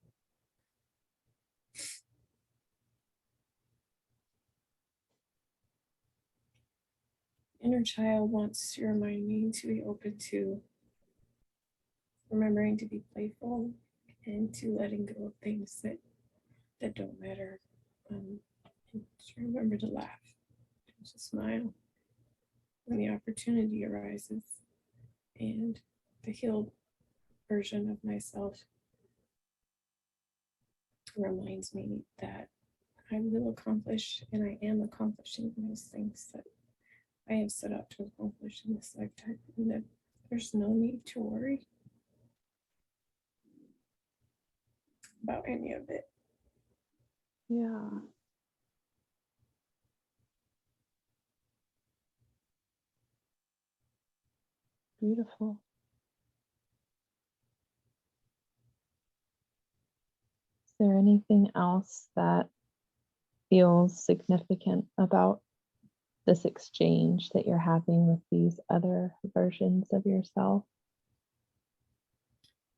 Inner child wants to remind me to be open to remembering to be playful and to letting go of things that don't matter. And to remember to laugh, to smile. when the opportunity arises and the healed version of myself reminds me that I will accomplish and I am accomplishing those things that I have set out to accomplish in this lifetime, and that there's no need to worry about any of it. Yeah. Beautiful. Is there anything else that feels significant about this exchange that you're having with these other versions of yourself?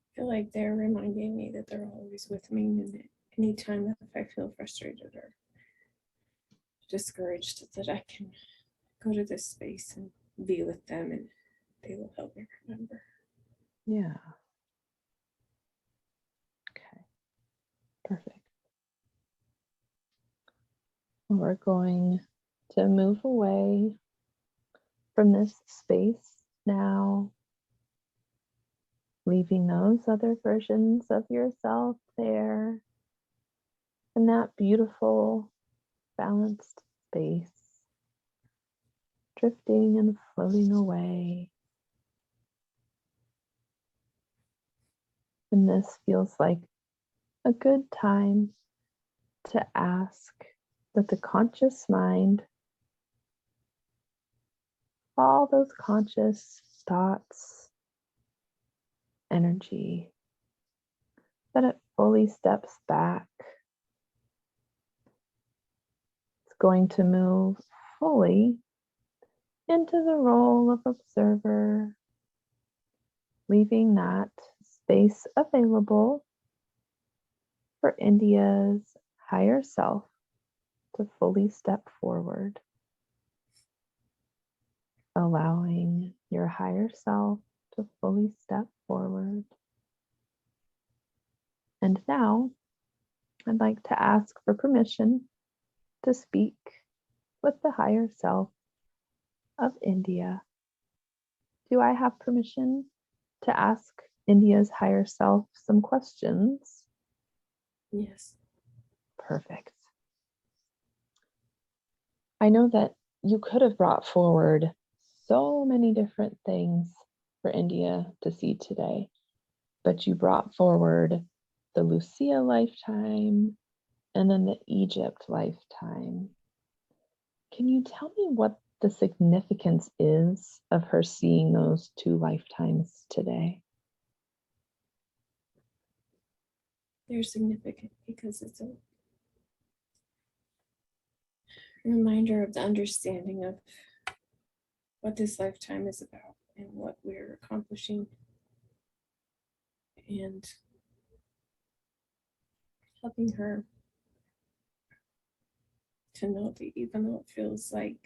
I feel like they're reminding me that they're always with me, and that anytime if I feel frustrated or discouraged, that I can go to this space and be with them, and they will help me remember. Yeah. Okay. Perfect. We're going to move away from this space now, leaving those other versions of yourself there in that beautiful, balanced space, drifting and floating away. And this feels like a good time to ask that the conscious mind, all those conscious thoughts, energy, that it fully steps back. It's going to move fully into the role of observer, leaving that space available for India's higher self to fully step forward, allowing your higher self to fully step forward. And now I'd like to ask for permission to speak with the higher self of India. Do I have permission to ask India's higher self some questions? Yes. Perfect. I know that you could have brought forward so many different things for India to see today, but you brought forward the Lucia lifetime and then the Egypt lifetime. Can you tell me what the significance is of her seeing those two lifetimes today? They're significant because it's a reminder of the understanding of what this lifetime is about and what we're accomplishing, and helping her to know that even though it feels like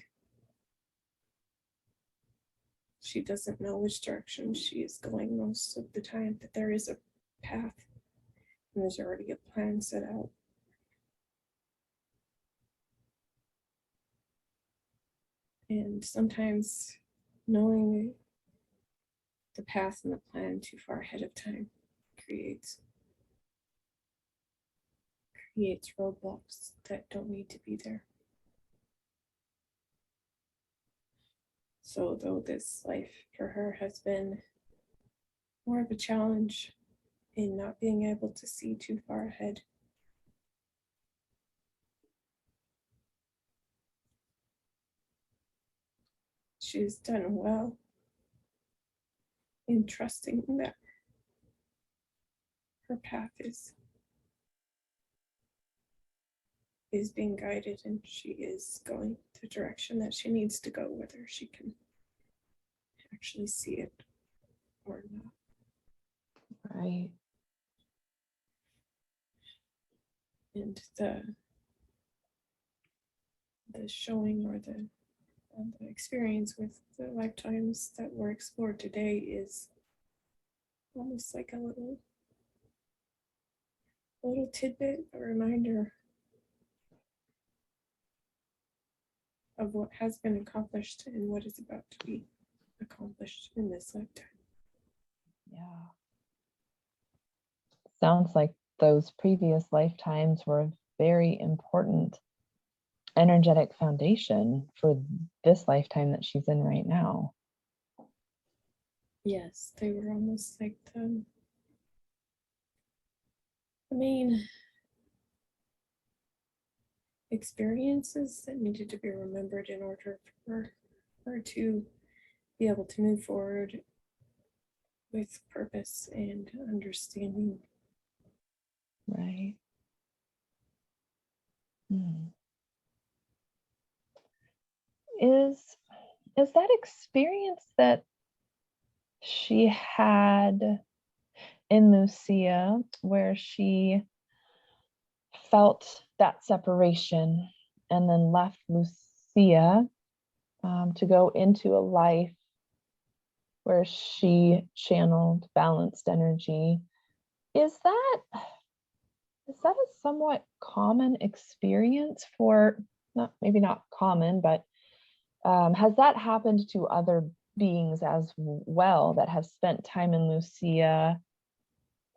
she doesn't know which direction she is going most of the time, that there is a path and there's already a plan set out. And sometimes knowing the path and the plan too far ahead of time creates roadblocks that don't need to be there. So though this life for her has been more of a challenge in not being able to see too far ahead, she's done well in trusting that her path is being guided, and she is going the direction that she needs to go, whether she can actually see it or not. Right. And the showing or the experience with the lifetimes that were explored today is almost like a little tidbit, a reminder of what has been accomplished and what is about to be accomplished in this lifetime. Yeah. Sounds like those previous lifetimes were a very important energetic foundation for this lifetime that she's in right now. Yes, they were almost like the main experiences that needed to be remembered in order for her to be able to move forward with purpose and understanding. Right. Hmm. Is that experience that she had in Lucia where she felt that separation and then left Lucia to go into a life where she channeled balanced energy? Is that a somewhat common experience for, not maybe not common, but has that happened to other beings as well that have spent time in Lucia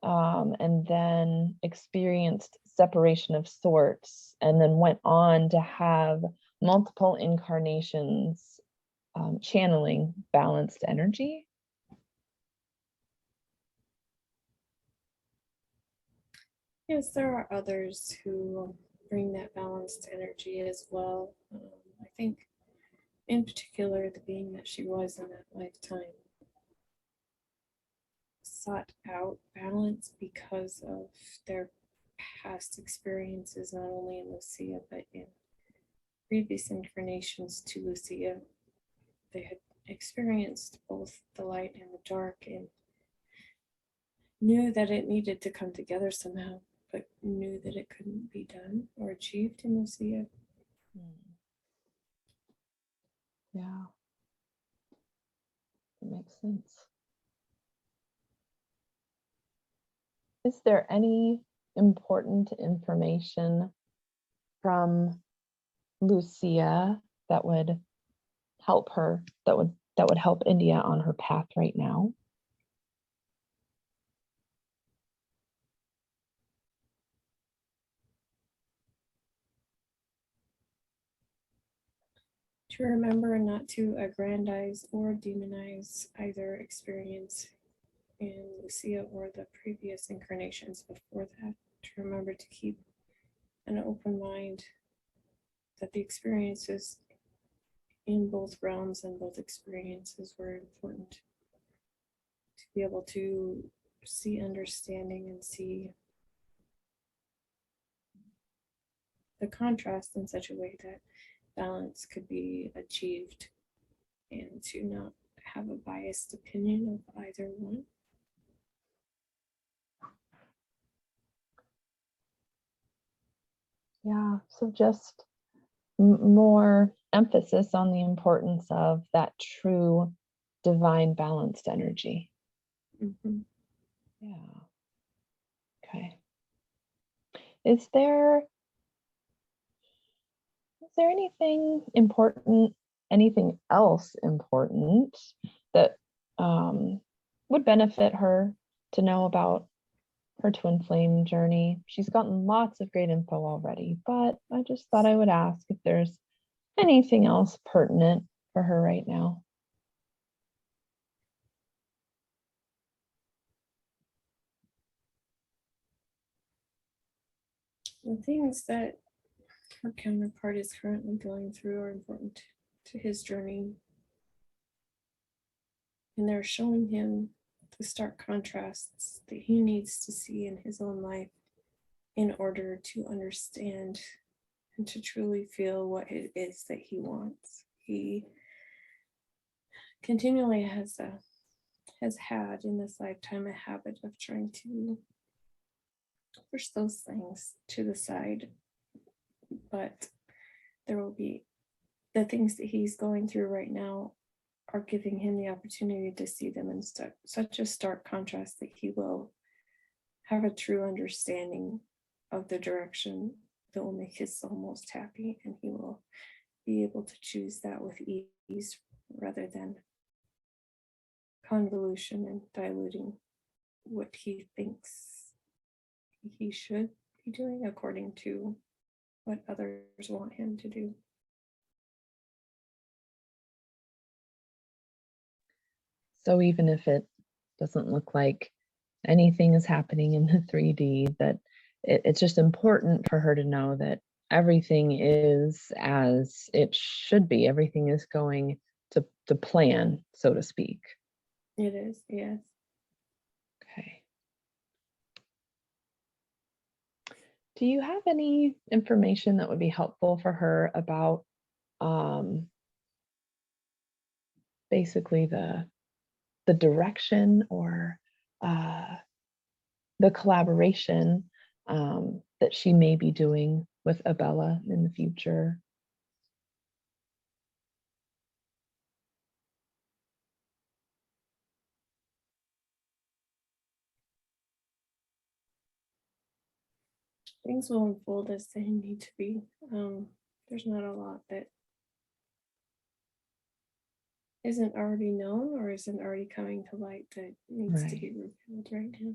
and then experienced separation of sorts and then went on to have multiple incarnations channeling balanced energy? Yes, there are others who bring that balanced energy as well. I think, in particular, the being that she was in that lifetime sought out balance because of their past experiences, not only in Lucia, but in previous incarnations to Lucia. They had experienced both the light and the dark and knew that it needed to come together somehow, but knew that it couldn't be done or achieved in Lucia. Yeah, that makes sense. Is there any important information from Lucia that would help her, that would help India on her path right now? To remember not to aggrandize or demonize either experience in Lucia or the previous incarnations before that. To remember to keep an open mind that the experiences in both realms and both experiences were important. To be able to see understanding and see the contrast in such a way that balance could be achieved and to not have a biased opinion of either one. Yeah, so just more emphasis on the importance of that true divine balanced energy. Mm-hmm. Yeah. Okay. Is there anything important, anything else important that would benefit her to know about her twin flame journey? She's gotten lots of great info already, but I just thought I would ask if there's anything else pertinent for her right now. The things that her counterpart is currently going through are important to his journey. And they're showing him the stark contrasts that he needs to see in his own life in order to understand and to truly feel what it is that he wants. He continually has had in this lifetime a habit of trying to push those things to the side, but there will be the things that he's going through right now are giving him the opportunity to see them in such a stark contrast that he will have a true understanding of the direction that will make his soul most happy, and he will be able to choose that with ease rather than convolution and diluting what he thinks he should be doing according to what others want him to do. So even if it doesn't look like anything is happening in the 3D, that it's just important for her to know that everything is as it should be. Everything is going to plan, so to speak. It is, yes. Okay. Do you have any information that would be helpful for her about basically the direction or the collaboration that she may be doing with Abella in the future? Things will unfold as they need to be. There's not a lot that isn't already known or isn't already coming to light that needs to be revealed right now.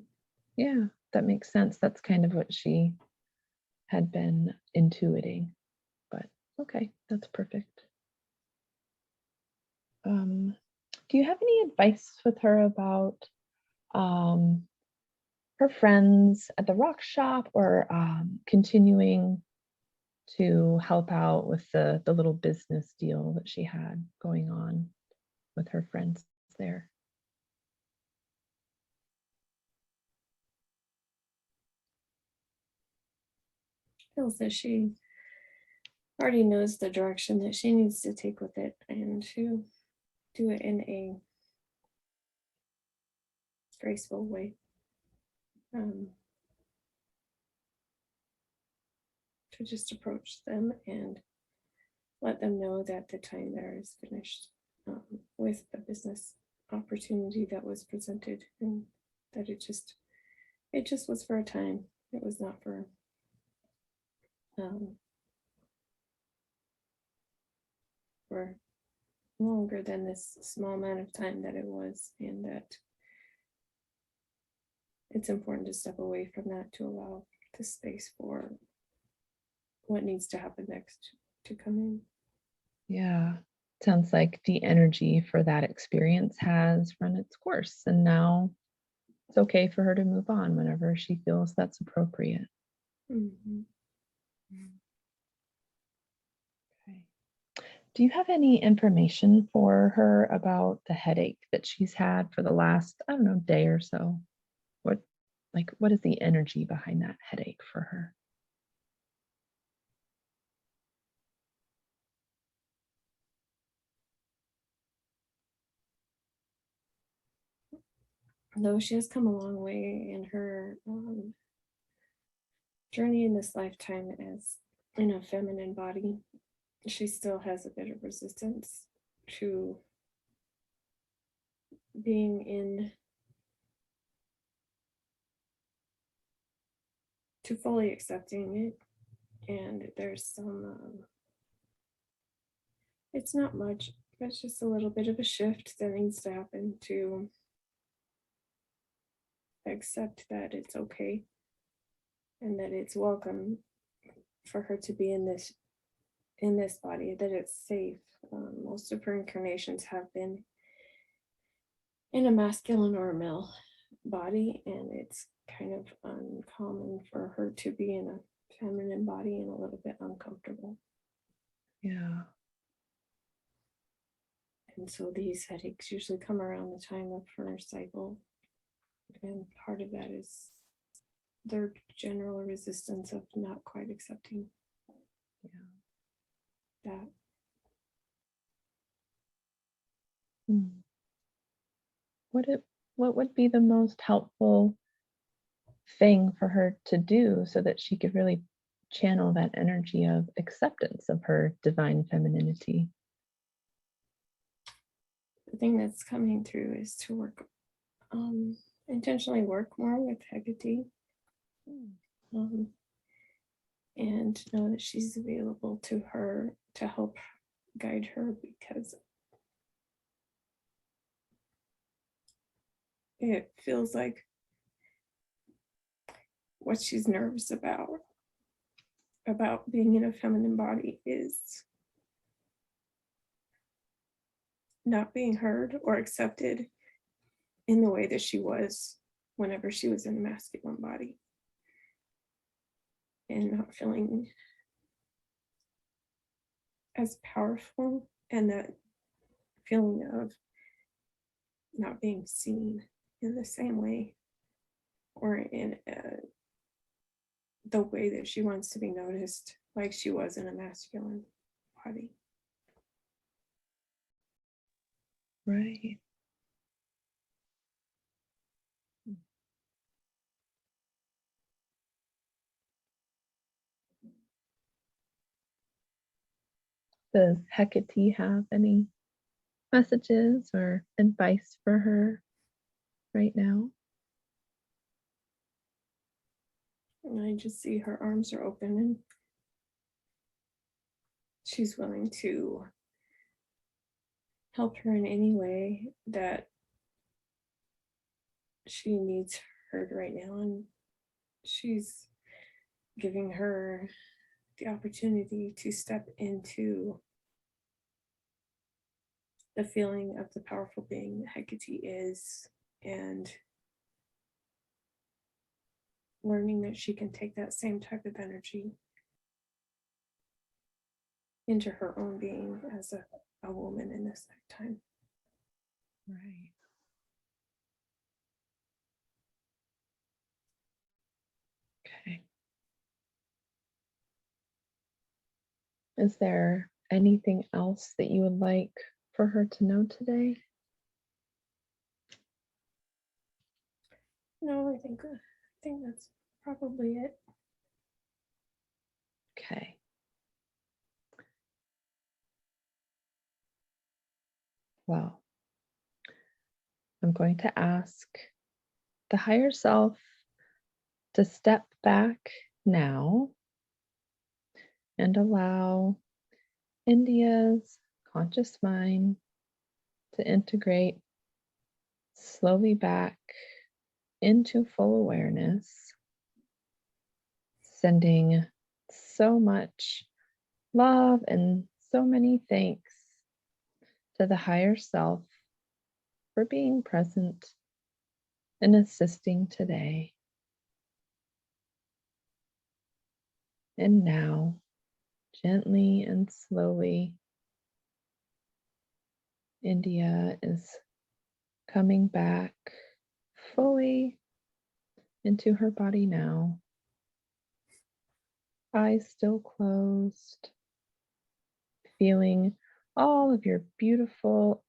Yeah, that makes sense. That's kind of what she had been intuiting, but okay, that's perfect. Do you have any advice with her about her friends at the rock shop, or continuing to help out with the little business deal that she had going on with her friends there? Feels that she already knows the direction that she needs to take with it and to do it in a graceful way. To just approach them and let them know that the time there is finished with the business opportunity that was presented, and that it just was for a time. It was not for longer than this small amount of time that it was, and that it's important to step away from that to allow the space for what needs to happen next to come in. Yeah, sounds like the energy for that experience has run its course, and now it's okay for her to move on whenever she feels that's appropriate. Mm-hmm. Okay. Do you have any information for her about the headache that she's had for the last, I don't know, day or so? What is the energy behind that headache for her? Though she has come a long way in her journey in this lifetime as in a feminine body, she still has a bit of resistance to being in, to fully accepting it. And there's some, it's not much, but it's just a little bit of a shift that needs to happen to accept that it's okay and that it's welcome for her to be in this body, that it's safe. Most of her incarnations have been in a masculine or a male body, and it's kind of uncommon for her to be in a feminine body and a little bit uncomfortable. Yeah. And so these headaches usually come around the time of her cycle, and part of that is their general resistance of not quite accepting that. What would be the most helpful thing for her to do so that she could really channel that energy of acceptance of her divine femininity? The thing that's coming through is to work, intentionally work more with Hecate, and know that she's available to her to help guide her, because it feels like what she's nervous about being in a feminine body is not being heard or accepted in the way that she was whenever she was in a masculine body, and not feeling as powerful, and that feeling of not being seen in the same way, or in the way that she wants to be noticed like she was in a masculine body. Right. Does Hecate have any messages or advice for her right now? And I just see her arms are open, and she's willing to help her in any way that she needs heard right now. And she's giving her the opportunity to step into the feeling of the powerful being that Hecate is, and learning that she can take that same type of energy into her own being as a woman in this lifetime. Right. Okay. Is there anything else that you would like for her to know today? No, I think that's probably it. Okay. Well, I'm going to ask the higher self to step back now and allow India's conscious mind to integrate slowly back into full awareness, sending so much love and so many thanks to the higher self for being present and assisting today. And now, gently and slowly, India is coming back fully into her body now. Eyes still closed, feeling all of your beautiful,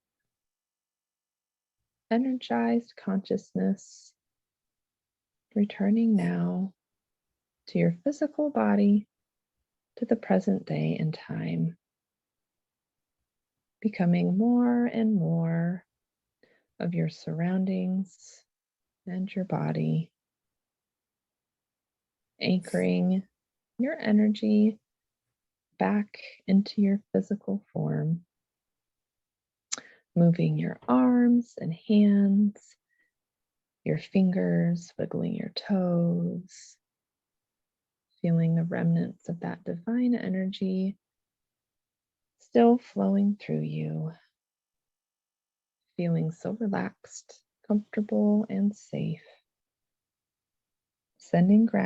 energized consciousness returning now to your physical body, to the present day and time, becoming more and more of your surroundings and your body, anchoring your energy back into your physical form, moving your arms and hands, your fingers, wiggling your toes, feeling the remnants of that divine energy still flowing through you, feeling so relaxed, comfortable, and safe. Sending gratitude